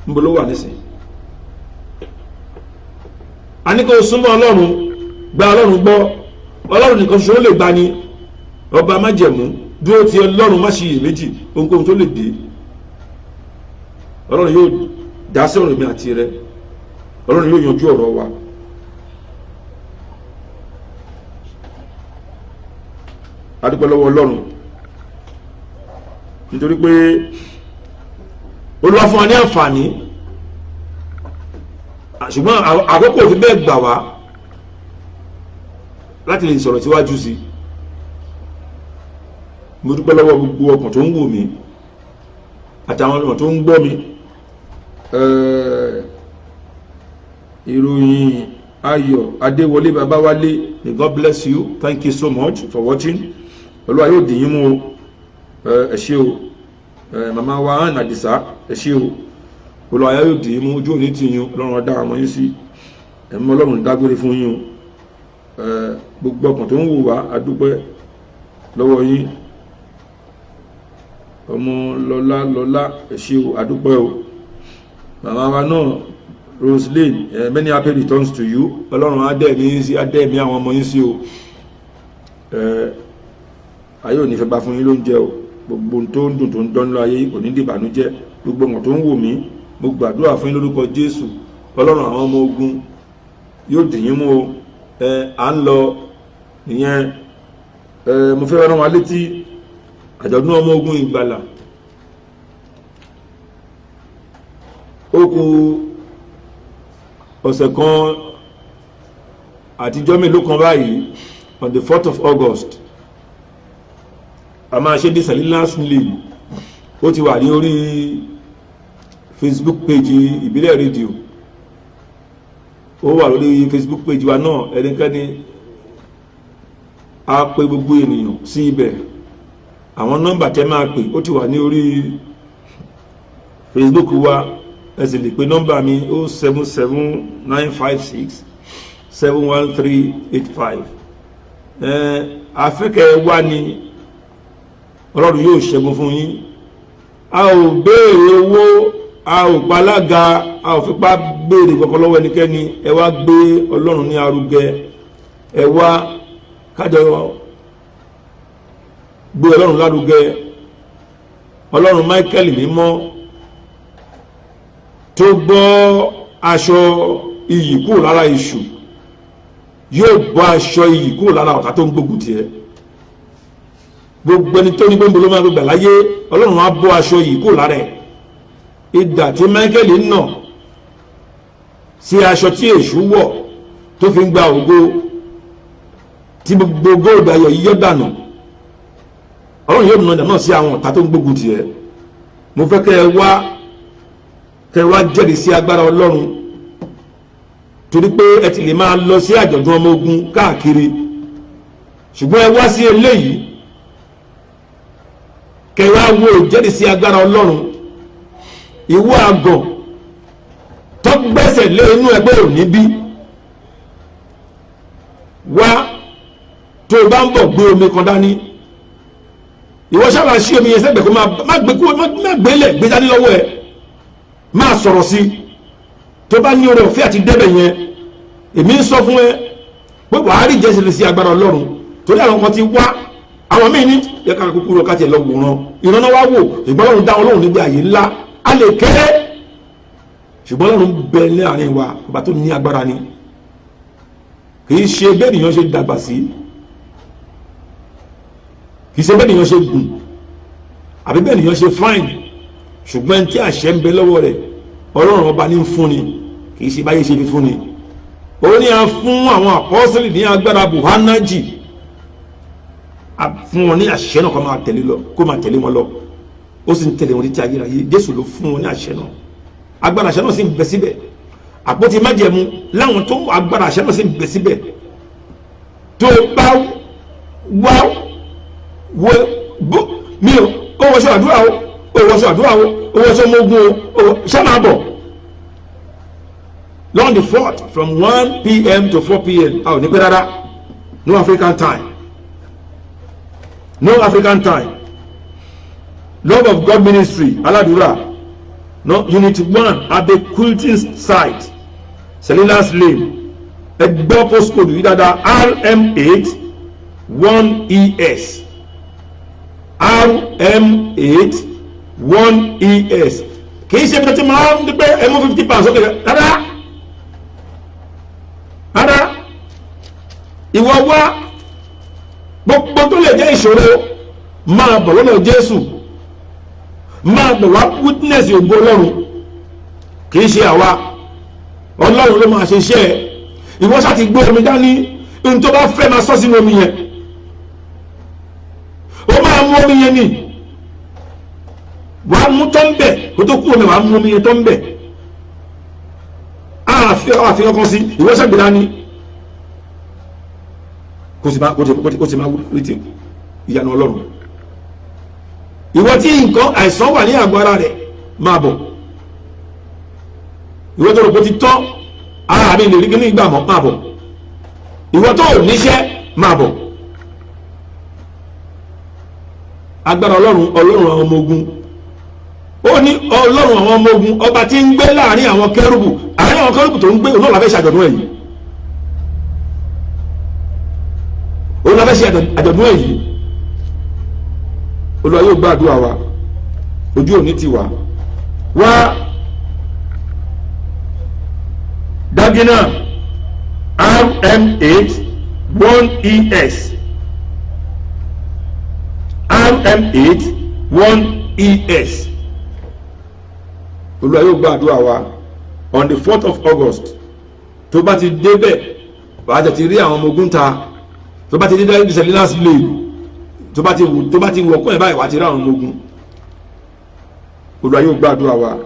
níbo ló wà nísìn a ní kó súnmọ́ ọlọ́run gba ọlọ́run gbọ́ ọlọ́run nìkan ṣoṣo lè gbani ọba májẹ̀mú dúró ti ọlọ́run má ṣe iyèméjì ohunkóhun tó lè dé ọlọ́run yóò dá sí ọ̀rọ̀ mi àti rẹ ọlọ́run yóò yanjú ọ̀rọ̀ wa a dúpẹ́ lọ́wọ́ ọlọ́run nítorí pé Olúwa fún wa ní àǹfààní ṣùgbọ́n àkókò fi bẹ́ẹ̀ gbà wá láti lè sọ̀rọ̀ síwájú sí mo dúpẹ́ lọ́wọ́ gbogbo ọkàn tó ń wò mí àtàwọn ọmọ tó ń gbọ́ mi ìròyìn Ayọ̀ Adéwọlé Babáwálé may God bless you, thank you so much for watching. Olúwa yóò dì yín mú ẹ ṣé o màmá wa hàn Àdìsá ẹ ṣé o Olúwa yóò dì yín mú ojú òní tì yín Ọlọ́run ọ̀dá àmọ́ yín sí ẹ̀mí Ọlọ́run dágbére fún yín o gbogbo ọkàn tó ń wò wá adúpẹ́ lọ́wọ́ yín ọmọ lọ́lá ẹ ṣé o adúpẹ́ o màmá wa náà Roseline many happy returns to you Ọlọ́run adẹ́ẹ̀mí yín sí adẹ́ẹ̀mí àwọn ọmọ yín sí o ayé ò ní fẹ́ bá fún yín lóúnjẹ o gbogbo tó ń dùn tó ń dán lọ ayé kò ní dìbànújẹ́ gbogbo ọmọ tó ń wò mí mo gbàdúrà fún yín lórúkọ Jésù Ọlọ́run àwọn ọmọ ogun yóò dì yín mú o à ń lọ nìyẹn mo fẹ́ rán wa létí àjọ̀dún ọmọ ogun ìgbàlà ó kù ọ̀sẹ̀ kan àtijọ́ mélòó kan báyìí on the 4th of August a máa ṣe Desalinas League ó ti wà ní orí Facebook page ìbílẹ̀ rédíò ó wà lórí Facebook page wa náà ẹnikẹ́ni a pè gbogbo ènìyàn sí ibẹ̀ àwọn nọ́mbà tẹ́ máa pè ó ti wà ní orí Facebook wa ẹ sì lè pe nọ́mbà mi 077-956-71385 afẹ́kẹ́ wá ní Ọlọ́run yóò ṣẹ́gun fún yín a ò béèrè owó a ò palága a ò fipá béèrè kọ́kọ́ lọ́wọ́ ẹnikẹ́ni ẹ wá gbé Ọlọ́run ní arugẹ ẹ wá kájọ gbé Ọlọ́run lárugẹ Ọlọ́run Michael mímọ́ tó gbọ́ aṣọ iyì kúrò lára iṣu yóò bọ́ aṣọ iyì kúrò lára ọ̀tá tó ń gbógun tiẹ̀ gbogbo ẹni tó ní gbogbo ló máa gbà láyé Ọlọ́run á bọ́ aṣọ iyì kúrò lára ẹ̀ idà tí Michael nà sí aṣọ tí èṣù wọ̀ tó fi ń gba ògo tí gbogbo góòdù ayọ̀ yíyọ́ dànù Ọlọ́run yóò nà dà náà sí àwọn ọ̀tá tó ń gbógun tiẹ̀ mo fẹ́ kẹ́ ẹ wá jẹ́rìí sí agbára Ọlọ́run torí pé ẹ ti lè máa lọ sí àjọ̀dún ọmọ ogun káàkiri ṣùgbọ́n ẹ wá sí eléyìí kẹwàá wo ìjẹ́rìísí agbára Ọlọ́run. Ìwọ àgàn tó gbẹ́sẹ̀ lé inú ẹgbẹ́ òní bí wá tó bá ń bọ̀ gbé omi kan dání. Ìwọ sábà ṣí omi yẹn sẹ́gbẹ̀ẹ́ kó má gbélẹ̀ gbé dání lọ́wọ́ ẹ̀, máa sọ̀rọ̀ sí tó bá ní oore ọ̀fẹ́ àti débẹ̀ yẹn. Èmi ń sọ fún ẹ pé wàá rí ìjẹ́rìísí agbára Ọlọ́run. Torí àwọn kan ti wá, àwọn míì ní yẹ ká kúkúrú ká tiẹ̀ lọ wòran ìrànà wá wò, ìgbọ́n Ọlọ́run dá Ọlọ́run níbi àyè ńlá, a lè kéré ṣùgbọ́n Ọlọ́run bẹ ní àárín wa, ọba tó ní agbára ni. Kì í ṣe bẹ́ẹ̀ nìyàn ṣe dàgbà sí, kì í ṣe bẹ́ẹ̀ nìyàn ṣe gùn, àbí bẹ́ẹ̀ nìyàn ṣe fáìn, ṣùgbọ́n tí àṣẹ ń bẹ lọ́wọ́ rẹ̀ Ọlọ́run ọba ní ń fúnni, kì í ṣe báyé ṣe fi fúnni. Ó ní a fún àwọn àpọ́sítélì ní agbára buhanaji, a fún wọn ní àṣẹ náà kó máa tẹ̀lé wọn lọ, ó sì ń tẹ̀lé wọn títí ayérayé. Jésù ló fún wọn ní àṣẹ náà, agbára àṣẹ náà sì ń bẹ síbẹ̀. Àpótí májẹ̀mú láwọn tó agbára àṣẹ náà sì ń bẹ síbẹ̀. tó bá wá wo mi ò ó wọṣọ àdúrà o ó wọṣọ àdúrà o ó wọṣọ mọ́gún o ṣé máa bọ̀ on the 4th from 1 p.m. to 4 p.m. a ò ní pẹ́ rárá, no African time, no African time. Love of God Ministry Aladura, no Unit 1 at the Quilting site, Salinas Lane, ẹgbẹ́ postcode yìí dáadáa RM8 1ES RM8 1ES. kì í ṣe pé tí máa ń dípẹ́ ẹmú £50 sókè rárá rárá. ìwọ wá gbogbo tó lè jẹ́ ìṣòro máa bọ̀ lọ́nà Jésù, máa bọ̀ wá witness ògo Ọlọ́run, kì í ṣe àwa. Ọlọ́run ló máa ṣe iṣẹ́ ẹ̀. Ìwọ ṣá ti gbé omi dání, ohun tó bá fẹ́ máa sọ sínú omi yẹn, ó máa mú omi yẹn ní wàá mú tó ń bẹ̀ kó tó kú omi, wàá mú omi yẹn tó ń bẹ̀ àfihàn kan sí. Ìwọ ṣá gbé dání kó sì máa retí ìyanu Ọlọ́run. Ìwọ tí nǹkan àìsàn wà ní àgọ́ ara rẹ̀ máa bọ̀. Ìwọ tó rò pé ti tán ara mi lè rí kí ní ìgbà mọ́ máa bọ̀. Ìwọ tó ò níṣẹ́ máa bọ̀. Agbára Ọlọ́run àwọn ọmọ ogun, ó ní Ọlọ́run àwọn ọmọ ogun, ọba tí ń gbé láàrin àwọn kérúbù, àárín àwọn kérúbù tó ń gbé, òun náà la fẹ́ ṣe àjọ̀dún èyí, òun la fẹ́ ṣe àjọ̀dún èyí. Olúwa yóò gbàdúrà wa, ojú òní ti wà wá. Dagina RM8 1ES RM8 1ES. Olúwa yóò gbàdúrà wa on the 4th of August. Tó bá ti débẹ̀ wàá jẹ́ ti rí àwọn ọmọ ogun ta. Tó bá ti dé dájú Salinas Lane, tó bá ti wọ̀ kọ́ ẹ̀ báyìí wàá ti rí àwọn ọmọ ogun. Olúwa yóò gbàdúrà wa,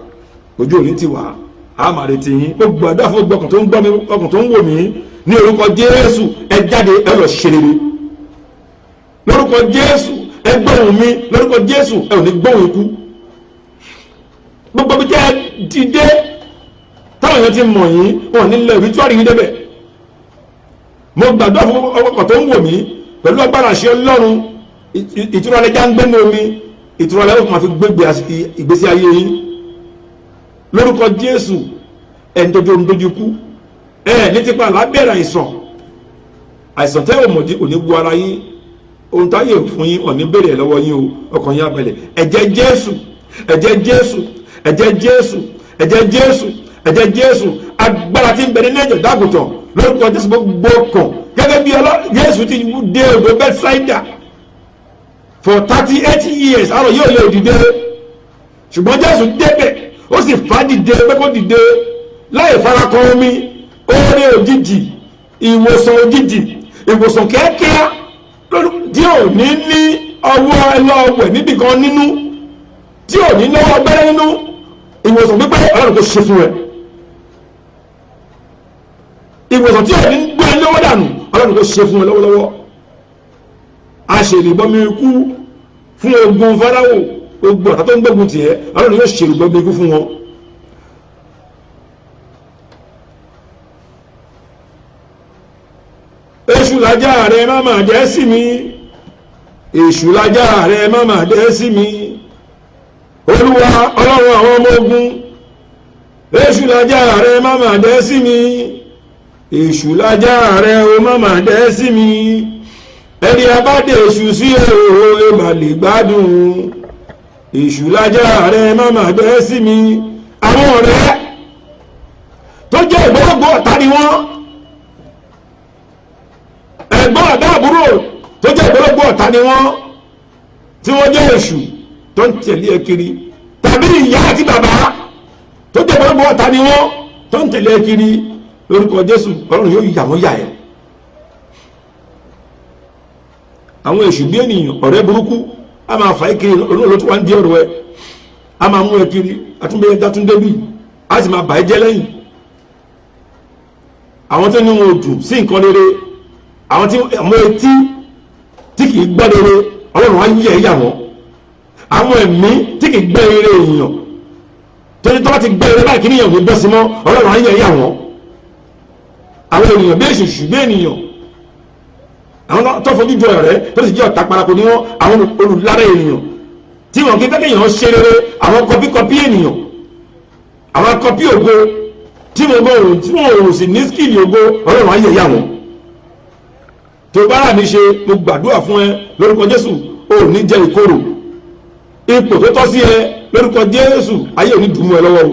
ojú òní ti wà, a máa retí yín. Ó gbàdúrà fún ọkàn tó ń gbọ́ mi, ọkàn tó ń wò mí, ní orúkọ Jésù ẹ jáde ẹ lọ ṣe rere. Lórúkọ Jésù ẹ gbóhùn mi, lórúkọ Jésù ẹ ò ní gbóhùn ikú. Gbogbo bí tẹ́ ẹ ti dé táwọn èèyàn ti mọ̀ yín, wọn nílẹ̀ ritual yín débẹ̀. Mo gbàdúrà fún ọkàn tó ń wò mí pẹ̀lú agbára àṣẹ Ọlọ́run. Ìtura lẹja ń gbẹ́nu omi, ìtura lẹ́wọ̀n fún ma fi gbégbé ìgbésí ayé yín. Lórúkọ Jésù ẹni tó dojú kú ní tipa lábẹ́rẹ̀ àìsàn tẹ́ ò mọ̀dí kò ní bu ara yín. Ohun táyé fún yín ò ní bèrè lọ́wọ́ yín o, ọkàn yín abẹ́lẹ̀. Ẹ̀jẹ̀ Jésù, ẹ̀jẹ̀ Jésù, ẹ̀jẹ̀ Jésù, ẹ̀jẹ̀ Jésù, ẹ̀jẹ̀ Jésù, agbára tí ń bẹ nínú ẹ̀jẹ̀ dágùtàn lórúkọ Jésù gbogbo kan gẹ́gẹ́ bí Jésù ti dé odò Bethsaida for 38 years àrò yóò lè dìde, ṣùgbọ́n Jésù débẹ̀ ó sì fà dìde pé kó dìde láì farakọ omi. Oore òjijì, ìwòsàn òjijì, ìwòsàn kíákíá tí ò ní ní ọwọ́ ẹlọ́wẹ̀ níbì kan nínú, tí ò ní lọ́wọ́ gbẹ́rẹ́ nínú, ìwòsàn pípẹ́ Ọlọ́run kò ṣe fún ẹ. Ìwòsàn tí ò ní gbé ẹ lọ́wọ́ dànù Ọlọ́run kò ṣe fún ẹ lọ́wọ́lọ́wọ́. A ṣe ìrìbọmi ikú fún ogun Fáráò gbogbo ọ̀tá tó ń gbógun tiẹ̀ Ọlọ́run yóò ṣèrùbọ̀ bí ikú fún wọn. èṣù lájà rẹ má mà dẹ́ sí mi, èṣù lájà rẹ má mà dẹ́ sí mi, Olúwa Ọlọ́run àwọn ọmọ ogun, èṣù lájà rẹ má mà dẹ́ sí mi, èṣù lájà rẹ ó má mà dẹ́ sí mi, ẹni abáde èṣù sí èrò ìbàlẹ̀ gbádùn, èṣù lájà rẹ má mà dẹ́ sí mi. àwọn ọ̀rẹ́ tó jẹ́ ìgbọ́gbọ́ ọ̀tá ni wọ́n, ẹ̀gbọ́n ọ̀dá àbúrò tó jẹ́ ìgbọ́gbọ́ ọ̀tá ni wọ́n, tí wọ́n jẹ́ èṣù tó ń tẹ̀lé ẹ kiri, tàbí ìyá àti bàbá tó jẹ́ ìgbọ́gbọ́ ọ̀tá ni wọ́n tó ń tẹ̀lé ẹ kiri. lórúkọ Jésù Ọlọ́run yóò yà wọ́n yà ẹ́. àwọn èṣù bí ènìyàn ọ̀rẹ́ burúkú a máa fà é kiri, olóòlò tó wá ń di ọ̀rọ̀ ẹ, a máa mú ẹ kiri, àtúnbẹ̀yẹ dátúndébì, a sì máa bà ẹ́ jẹ́ lẹ́yìn. àwọn tó ní wọn ò dùn sí nǹkan rere, àwọn tí àwọn etí tí kìí gbọ́ rere, Ọlọ́run á yẹ ẹ̀yà wọn. àwọn ẹ̀mí tí kìí gbẹ́ rere èèyàn, tó ní tó bá ti gbẹ́ rere báyìí kí níyàn ní bọ́ sí mọ́, Ọlọ́run á yẹ ẹ̀yà wọn. àwọn ènìyàn bí èṣù bí ènìyàn, àwọn tó fojú jọ ọ̀rẹ́ tó sì jẹ́ ọ̀tá parako ní wọn, àwọn olùlára ènìyàn tí wọn kí fẹ́ kéèyàn ṣe rere, àwọn kọpíkọpí ènìyàn, àwọn kọpí ògo tí wọn ò sì ní skìlì ògo, Ọlọ́run á yẹ ẹ̀yà wọn. tó bá rà mí ṣe, mo gbàdúrà fún ẹ lórúkọ Jésù, o ò ní jẹ ìkorò. ipò tó tọ́ sí ẹ lórúkọ Jésù, ayé ò ní dùn mọ́ ẹ lọ́wọ́,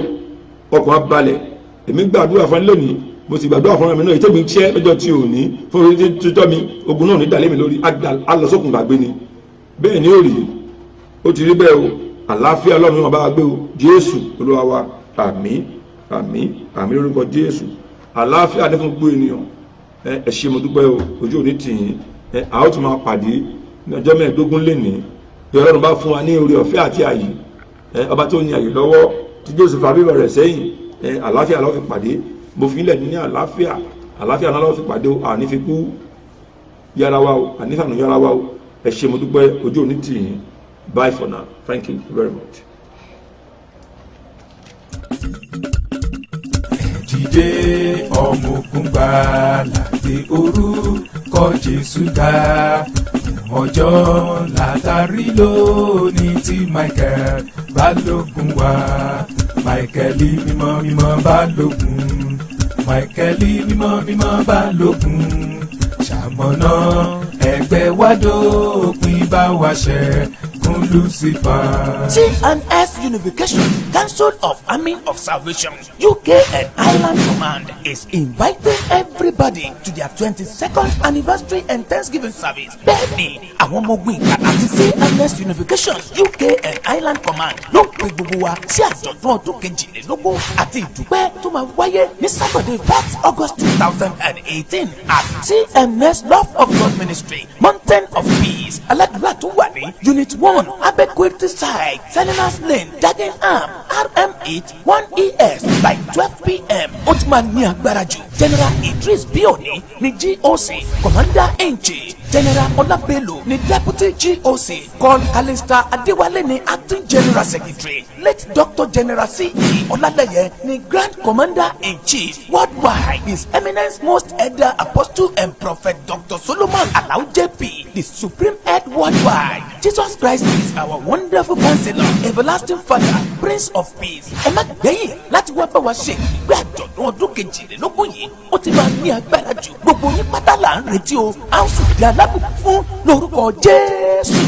ọkàn á balẹ̀. èmi gbàdúrà fún ẹ lónìí, mo sì gbàdúrà fún ẹ̀mí náà ìtẹ́mi tiẹ́ lọ́jọ́ tí ò ní fún orí títọ́ mi, ogun náà ní dàlẹ́ mi lórí, alọ́sọ́kùn gbàgbé ni. bẹ́ẹ̀ ni ó rí, ó ti rí bẹ́ẹ̀ o. àlàáfíà Ọlọ́run máa bá wa gbé o. Jésù Olúwa wa, àmín àmín àmín lórúkọ Jésù. àlàáfíà ní fún gbogbo ènìyàn. ẹ ṣé mo dúpẹ́ o, ojú òní tì yín. a ó tún máa pàdé ní ọjọ́ 15 lénìí. bí Ọlọ́run bá fún wa ní oore ọ̀fẹ́ àti àyè, ọba tó ní àyè lọ́wọ́ tí Jésù fà bíbọ̀ rẹ̀ sẹ́yìn, àlàáfíà ló fi pàdé. mo fi ilẹ̀ ní àlàáfíà náà lọ́wọ́ fi pàdé o, àní fi kú yára wa o, àní fànù yára wa o. ẹ ṣé mo dúpẹ́, ojú òní tì yín. Bye for now. Thank you very much. Dìde ọmọ ogun gbàlà, gbé orúkọ Jésù ga. ọjọ́ látàrí lónìí tí Michael Balógun wá. Michael mímọ́ mímọ́ Balógun, Michael mímọ́ mímọ́ Balógun. ṣamọ̀nà ẹgbẹ́ wa dópin bá wa ṣẹ́ kún Lucifer. TNS Unification, Council of Army of Salvation, UK and Ireland Command is inviting everybody to their 22nd anniversary and Thanksgiving service. Bẹ́ẹ̀ni, àwọn ọmọ ogun ìgbàlà àti TNS Unification, UK and Ireland Command ló ń pe gbogbo wa sí àjọ̀dún ọdún 22 àti ìdúpẹ́ tó máa wáyé ní Saturday 4th August 2018 at TNS Love of God Ministry, Mountain of Peace, aládùúgbò tó wà ní Unit 1, Abequity Side, Salinas Lane, Dagenham, RM8 1ES by 12 p.m. ó ti máa ní agbára jù. General Idris Bioni ni GOC, Commander-in-Chief. General Olabelo ni Deputy GOC. Col Calista Adewale ni Acting General Secretary. Late Dr. General C.E. Olaleye ni Grand Commander-in-Chief. Worldwide, His Eminence Most Elder Apostle and Prophet Dr. Solomon Alao JP, the Supreme Head Worldwide. Jesus Christ is our wonderful counselor, everlasting Father, Prince of Peace. Ẹ má gbẹ̀yìn láti wá bá wa ṣe ìgbé àjọ̀dún ọdún 22 yìí. Ó ti máa ní agbára jù. Gbogbo yín pátá là ń retí o. A ó sì di alábùkún fún lórúkọ Jésù.